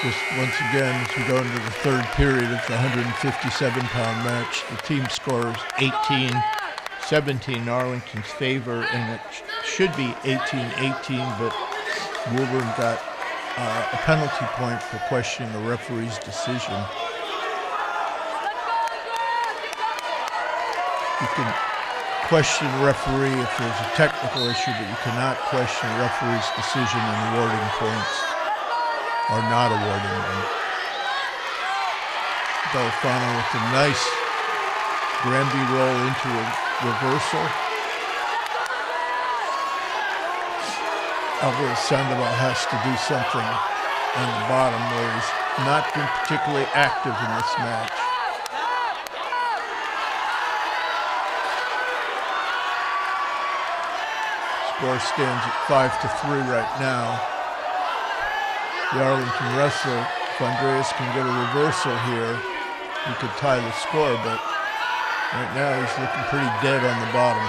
A: Just once again, as we go into the third period, it's a 157-pound match. The team score is 18-17 in Arlington's favor, and it should be 18-18, but Woburn got a penalty point for questioning the referee's decision. You can question the referee if there's a technical issue, but you cannot question the referee's decision in awarding points or not awarding them. Delafano with a nice Granby roll into a reversal. Alvarez Sandoval has to do something on the bottom where he's not been particularly active in this match. Score stands at 5-3 right now. The Arlington wrestler, if Andreas can get a reversal here, he could tie the score, but right now he's looking pretty dead on the bottom.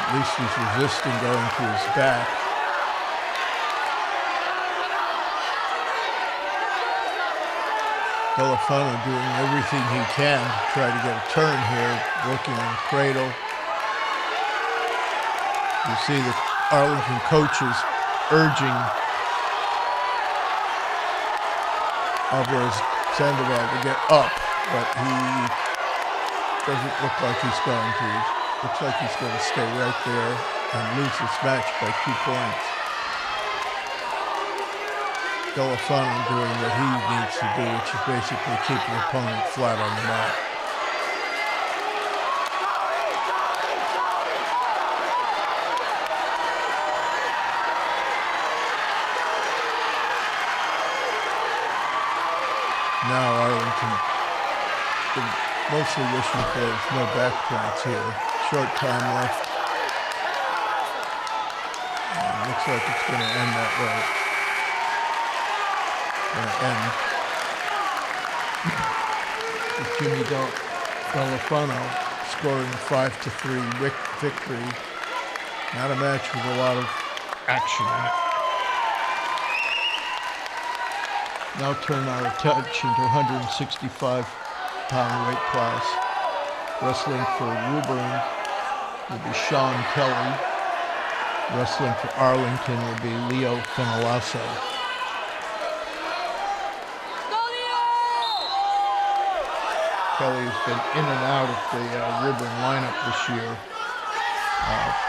A: At least he's resisting going to his back. Delafano doing everything he can to try to get a turn here, working on the cradle. You see the Arlington coaches urging Alvarez Sandoval to get up, but he doesn't look like he's going to. Looks like he's going to stay right there and lose this match by 2 points. Delafano doing what he needs to do, which is basically keep the opponent flat on the mat. Now Arlington mostly wishing for no back points here. Short time left. And looks like it's going to end that way. With Jimmy Delafano scoring a 5-3 victory. Not a match with a lot of action in it. Now turn our attention to 165-pound weight class. Wrestling for Woburn will be Sean Kelly. Wrestling for Arlington will be Leo Fenolasso. Kelly has been in and out of the Woburn lineup this year.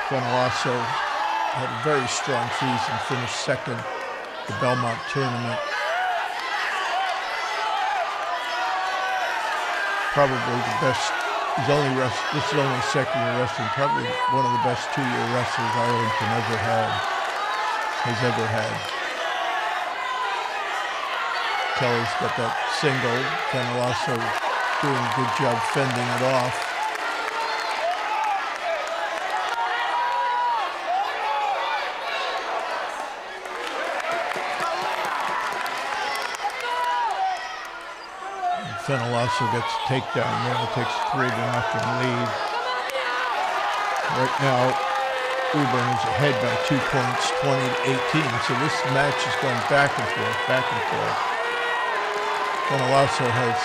A: Fenolasso had a very strong season, finished second at the Belmont tournament. Probably the best. This is only second year wrestling. Probably one of the best 2-year wrestlers Arlington has ever had. Kelly's got that single. Fenelloso doing a good job fending it off. And Fenelloso gets a takedown there. It takes a 3-0 lead. Right now, Woburn is ahead by 2 points, 20-18. So this match is going back and forth, back and forth. Fenelloso has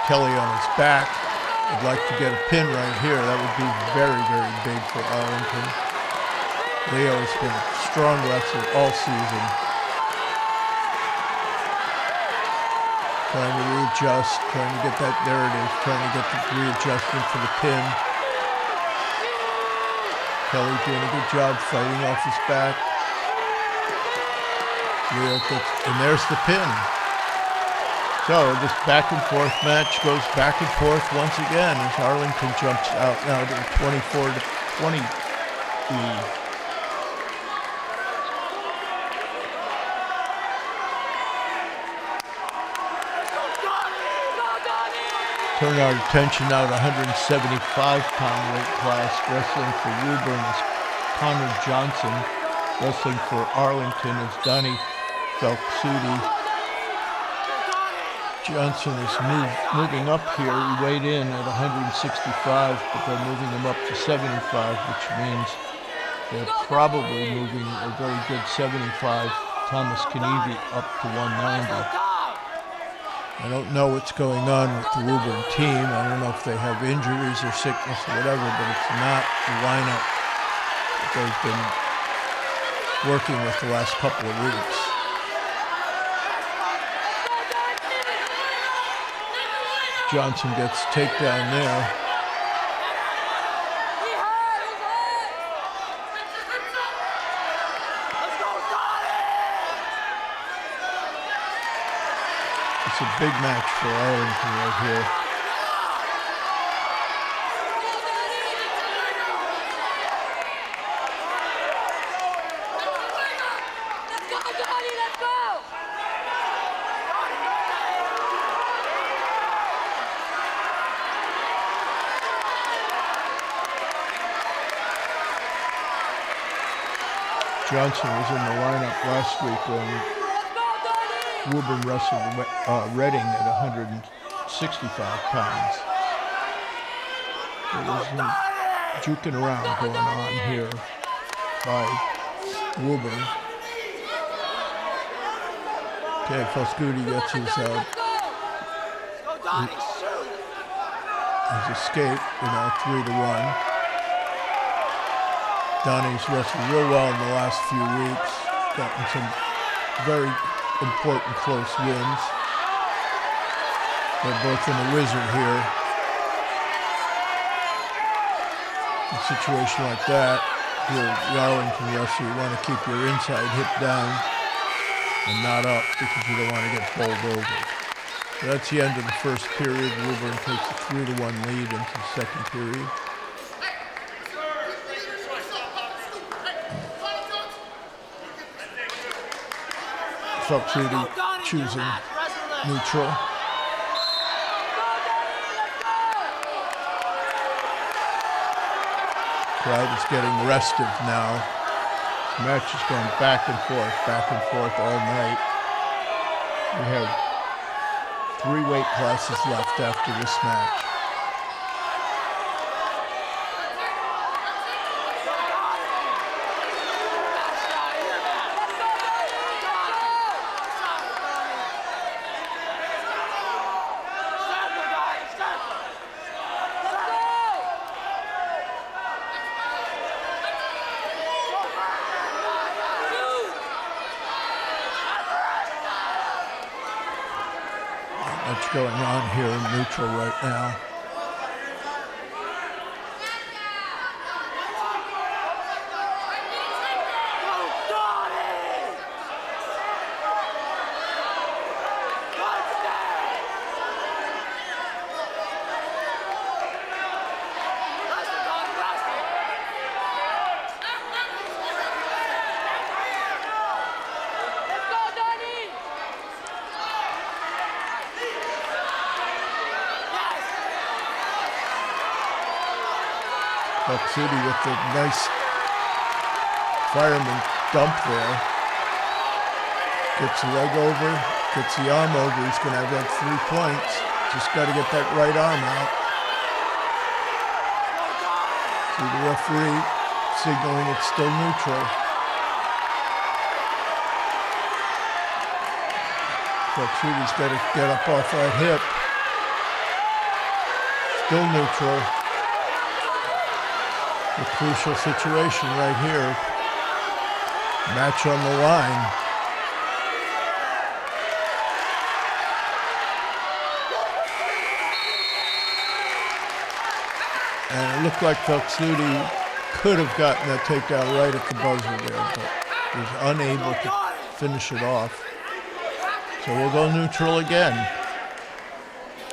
A: Kelly on his back. Would like to get a pin right here. That would be very, very big for Arlington. Leo has been a strong wrestler all season. Trying to readjust, trying to get that, there it is, trying to get the readjustment for the pin. Kelly doing a good job fighting off his back. Leo gets, and there's the pin. So this back and forth match goes back and forth once again as Arlington jumps out now to a 24-20 lead. Turn our attention now to 175-pound weight class. Wrestling for Woburn is Connor Johnson. Wrestling for Arlington is Donnie Falksudi. Johnson is moving up here. He weighed in at 165, but they're moving him up to 75, which means they're probably moving a very good 75 Thomas Knievi up to 190. I don't know what's going on with the Woburn team. I don't know if they have injuries or sickness or whatever, but it's not the lineup that they've been working with the last couple of weeks. Johnson gets takedown there. It's a big match for Arlington right here.
B: Let's go!
A: Johnson was in the lineup last week when Woburn wrestled Reading at 165 pounds. There's some juking around going on here by Woburn. Okay, Falksudi gets his escape, 3-1. Donnie's wrestled real well in the last few weeks. Gotten some very important close wins. They're both in the wizard here. In a situation like that, you're the Arlington wrestler, you want to keep your inside hip down and not up because you don't want to get bowled over. So that's the end of the first period. Woburn takes a 3-1 lead into the second period. Falksudi choosing neutral. Crowd is getting restive now. This match is going back and forth all night. We have 3 weight classes left after this match. What's going on here in neutral right now? Buck City with the nice fireman dump there. Gets the leg over, gets the arm over. He's going to have that 3 points. Just got to get that right arm out. See the referee signaling it's still neutral. Buck City's got to get up off that hip. Still neutral. A crucial situation right here. Match on the line. And it looked like Feltsuti could have gotten that takedown right at the buzzer there, but was unable to finish it off. So we'll go neutral again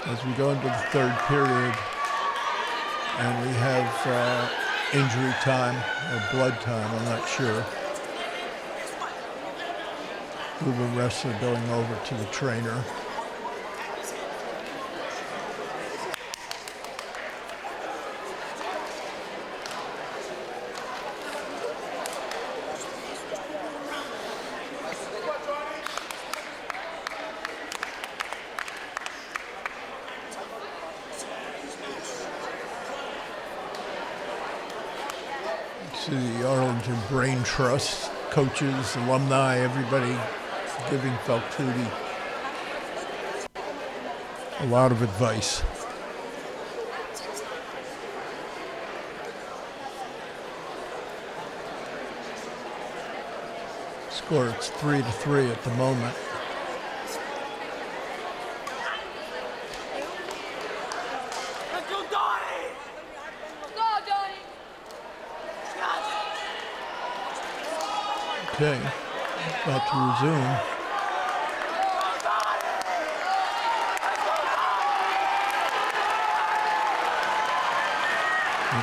A: as we go into the third period. And we have injury time or blood time, I'm not sure. Woburn wrestler going over to the trainer. See the Arlington Brain Trust, coaches, alumni, everybody giving Feltsuti a lot of advice. Score, it's 3-3 at the moment.
B: Let's go, Donnie! Go, Donnie!
A: Okay, about to resume.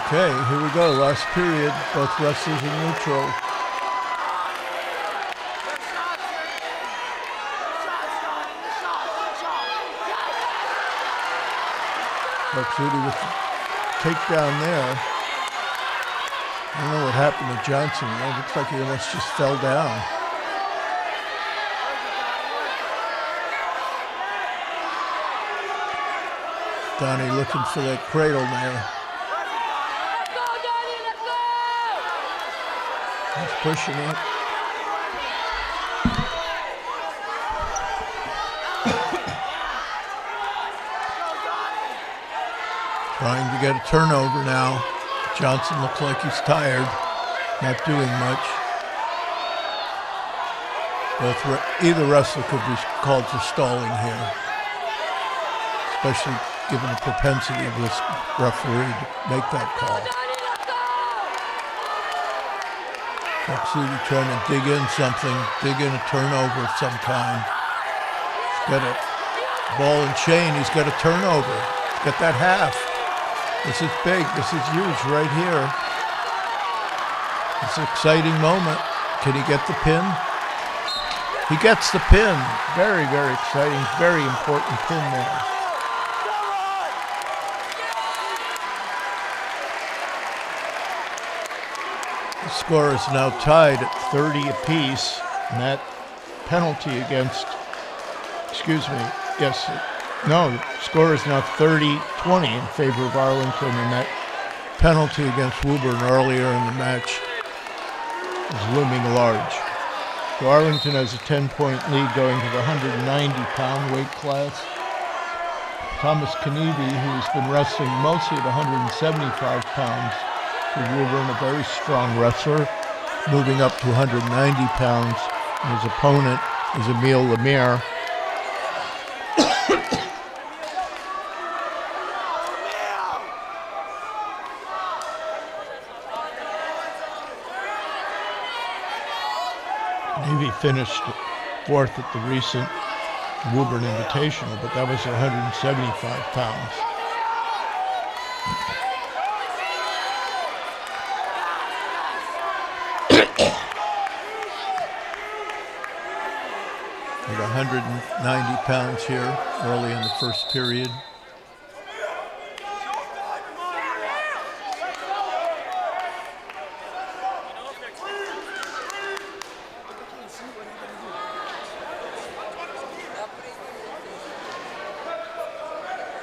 A: Okay, here we go, last period, both wrestlers in neutral. Feltsuti with the takedown there. I don't know what happened to Johnson. It looks like he almost just fell down. Donnie looking for that cradle there.
B: Let's go, Donnie! Let's go!
A: He's pushing it. Trying to get a turnover now. Johnson looks like he's tired, not doing much. Either wrestler could be called for stalling here, especially given the propensity of this referee to make that call. Feltsuti trying to dig in something, dig in a turnover of some kind. He's got a ball and chain, he's got a turnover. He's got that half. This is big, this is huge right here. It's an exciting moment. Can he get the pin? He gets the pin. Very, very exciting, very important pin there. The score is now tied at 30 apiece, and that penalty against, the score is now 30-20 in favor of Arlington, and that penalty against Woburn earlier in the match is looming large. So Arlington has a 10-point lead going to the 190-pound weight class. Thomas Kanivi, who's been wrestling mostly at 175 pounds, for Woburn, a very strong wrestler, moving up to 190 pounds. And his opponent is Emile Lemire. Navy finished fourth at the recent Woburn Invitational, but that was 175 pounds. With 190 pounds here early in the first period.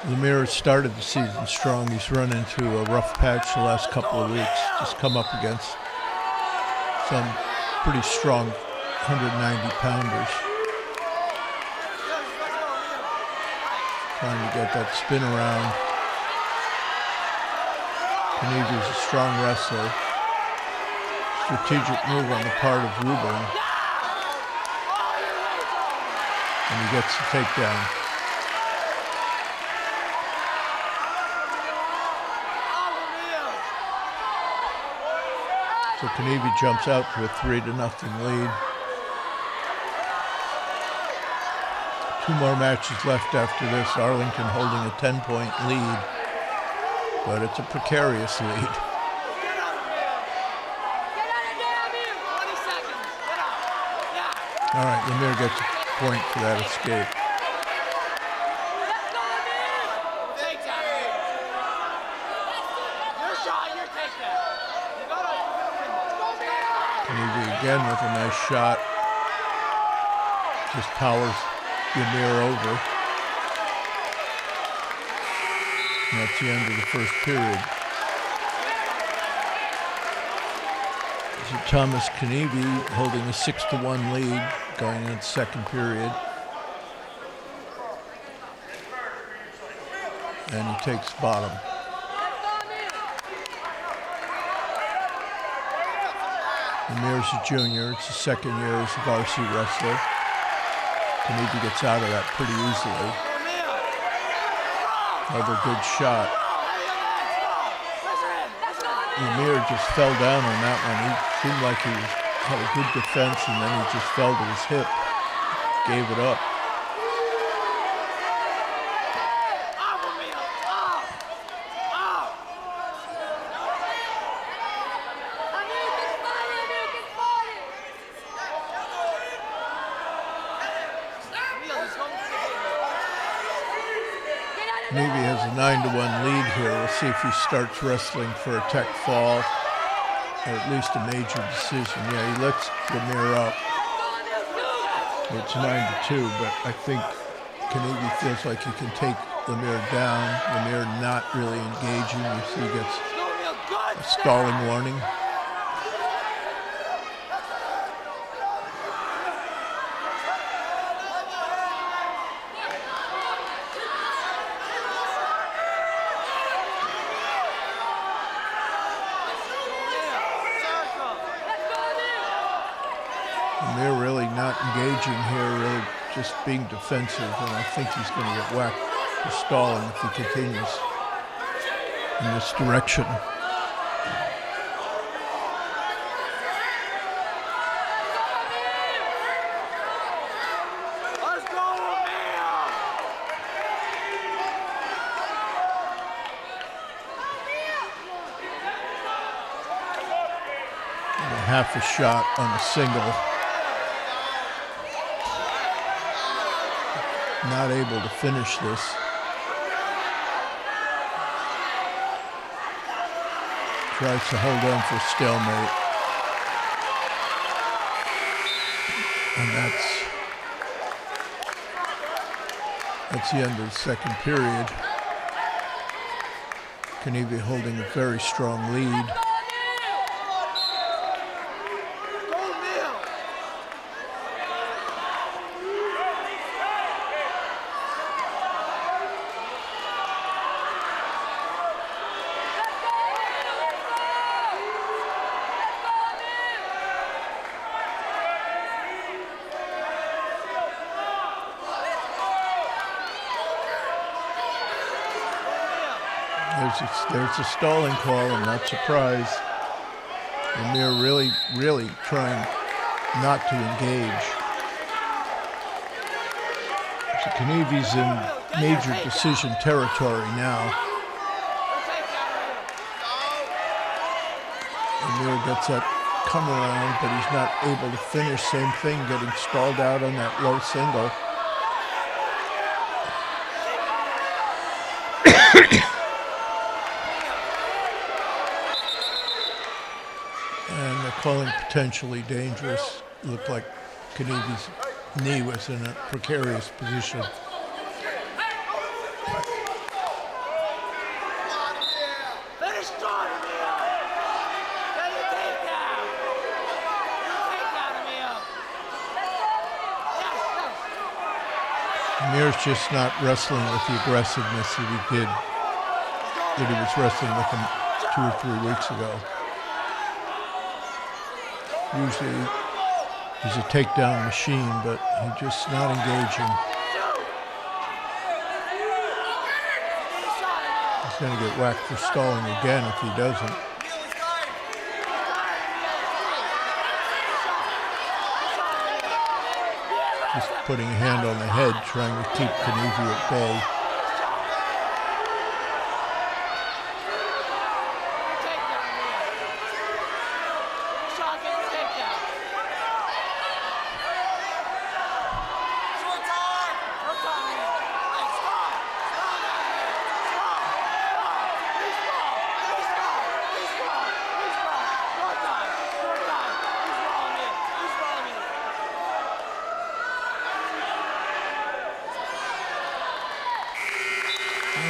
A: Lemire started the season strong. He's run into a rough patch the last couple of weeks. Just come up against some pretty strong 190-pounders. Trying to get that spin around. Knieve's a strong wrestler. Strategic move on the part of Woburn. And he gets the takedown. So Knieve jumps out to a 3-0 lead. 2 more matches left after this. Arlington holding a 10-point lead, but it's a precarious lead. All right, Lemire gets a point for that escape. Knieve again with a nice shot. Just powers Lemire over. And that's the end of the first period. So Thomas Knieve holding a 6-1 lead going into the second period. And he takes bottom. Lemire's a junior. It's the second year as a varsity wrestler. Knieve gets out of that pretty easily. Another good shot. Lemire just fell down on that one. He seemed like he had a good defense, and then he just fell to his hip. Gave it up. Knieve has a 9-1 lead here. We'll see if he starts wrestling for a tech fall, or at least a major decision. Yeah, he lets Lemire up. It's 9-2, but I think Knieve feels like he can take Lemire down. Lemire not really engaging. You see he gets a stalling warning. They're really not engaging here, really just being defensive, and I think he's going to get whacked for stalling if he continues in this direction.
C: Let's go, Lemire!
A: And a half a shot on the single. Not able to finish this. Tries to hold on for stalemate. And that's the end of the second period. Knieve holding a very strong lead. There's a stalling call. I'm not surprised. Lemire really trying not to engage. So Knieve's in major decision territory now. Lemire gets that come around, but he's not able to finish. Same thing, getting stalled out on that low single. And they're calling potentially dangerous. Looked like Knieve's knee was in a precarious position. Amir's just not wrestling with the aggressiveness that he was wrestling with him 2 or 3 weeks ago. Usually he's a takedown machine, but he's just not engaging. He's going to get whacked for stalling again if he doesn't. Just putting a hand on the head, trying to keep Kanivi at bay.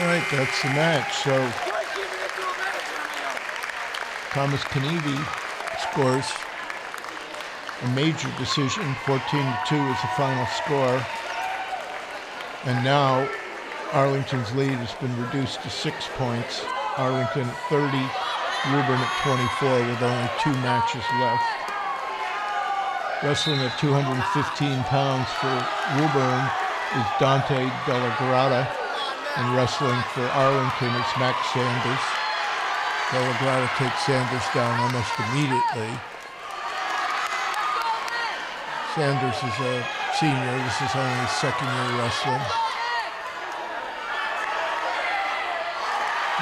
A: All right, that's the match. So Thomas Kanivi scores a major decision. 14-2 is the final score. And now Arlington's lead has been reduced to 6 points. Arlington at 30, Woburn at 24 with only 2 matches left. Wrestling at 215 pounds for Woburn is Dante Della Grata. And wrestling for Arlington is Max Sanders. Della Grata takes Sanders down almost immediately. Sanders is a senior. This is only his second year wrestling.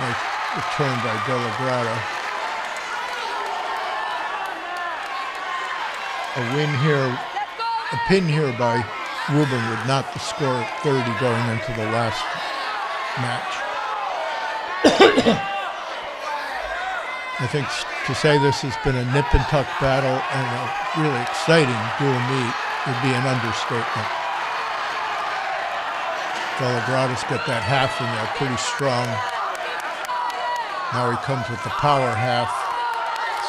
A: Nice return by Della Grata. A win here, a pin here by Woburn would knock the score at 30 going into the last match. I think to say this has been a nip and tuck battle and a really exciting dual meet would be an understatement. Della Grata's got that half in there pretty strong. Now he comes with the power half.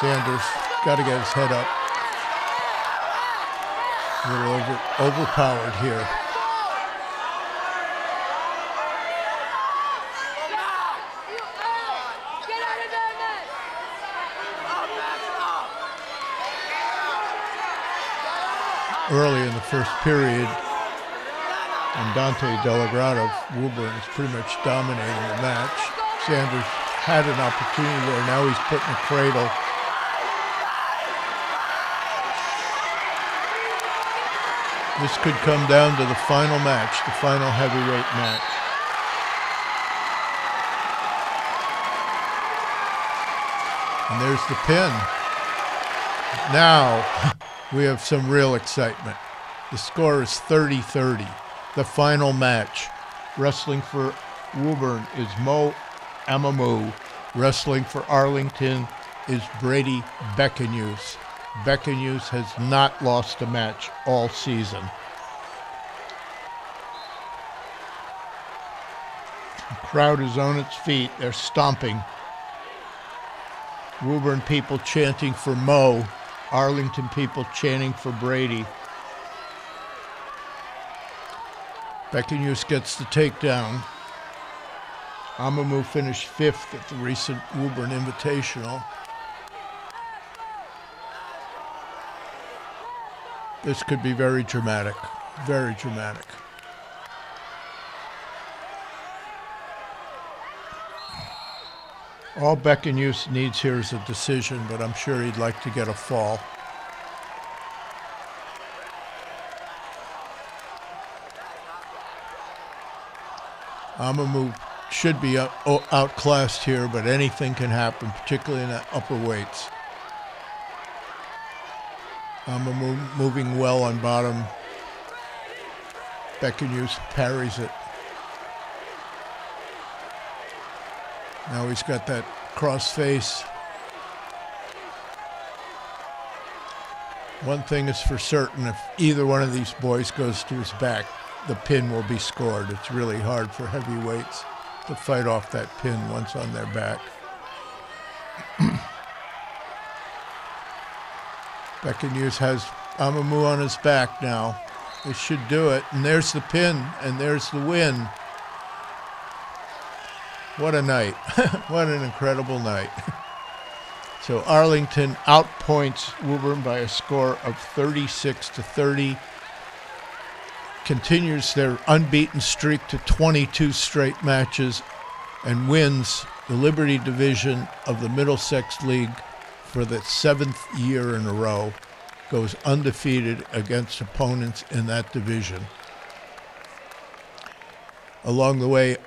A: Sanders got to get his head up. A little overpowered here. Early in the first period, and Dante Della Grata of Woburn is pretty much dominating the match. Sanders had an opportunity there. Now he's put in a cradle. This could come down to the final match, the final heavyweight match. And there's the pin. Now we have some real excitement. The score is 30-30. The final match. Wrestling for Woburn is Mo Amamu. Wrestling for Arlington is Brady Beckenhuis. Beckenhuis has not lost a match all season. The crowd is on its feet. They're stomping. Woburn people chanting for Mo. Arlington people chanting for Brady. Beckenhuis gets the takedown. Amamu finished 5th at the recent Woburn Invitational. This could be very dramatic, very dramatic. All Beckenhuis needs here is a decision, but I'm sure he'd like to get a fall. Amamu should be outclassed here, but anything can happen, particularly in the upper weights. Amamu moving well on bottom. Beckenhuis parries it. Now he's got that cross face. One thing is for certain, if either one of these boys goes to his back, the pin will be scored. It's really hard for heavyweights to fight off that pin once on their back. Beckenhuis has Amamu on his back now. This should do it. And there's the pin, and there's the win. What a night. What an incredible night. So Arlington outpoints Woburn by a score of 36-30. Continues their unbeaten streak to 22 straight matches and wins the Liberty Division of the Middlesex League for the 7th year in a row. Goes undefeated against opponents in that division. Along the way,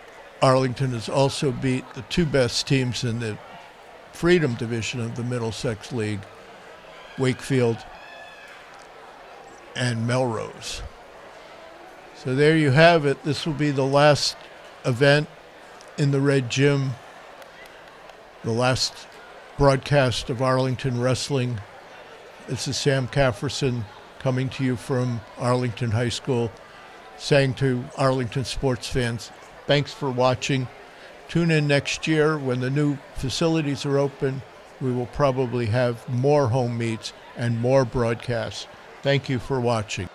A: Arlington has also beat the two best teams in the Freedom Division of the Middlesex League, Wakefield and Melrose. So there you have it. This will be the last event in the Red Gym, the last broadcast of Arlington Wrestling. This is Sam Cafferson coming to you from Arlington High School, saying to Arlington sports fans, thanks for watching. Tune in next year when the new facilities are open. We will probably have more home meets and more broadcasts. Thank you for watching.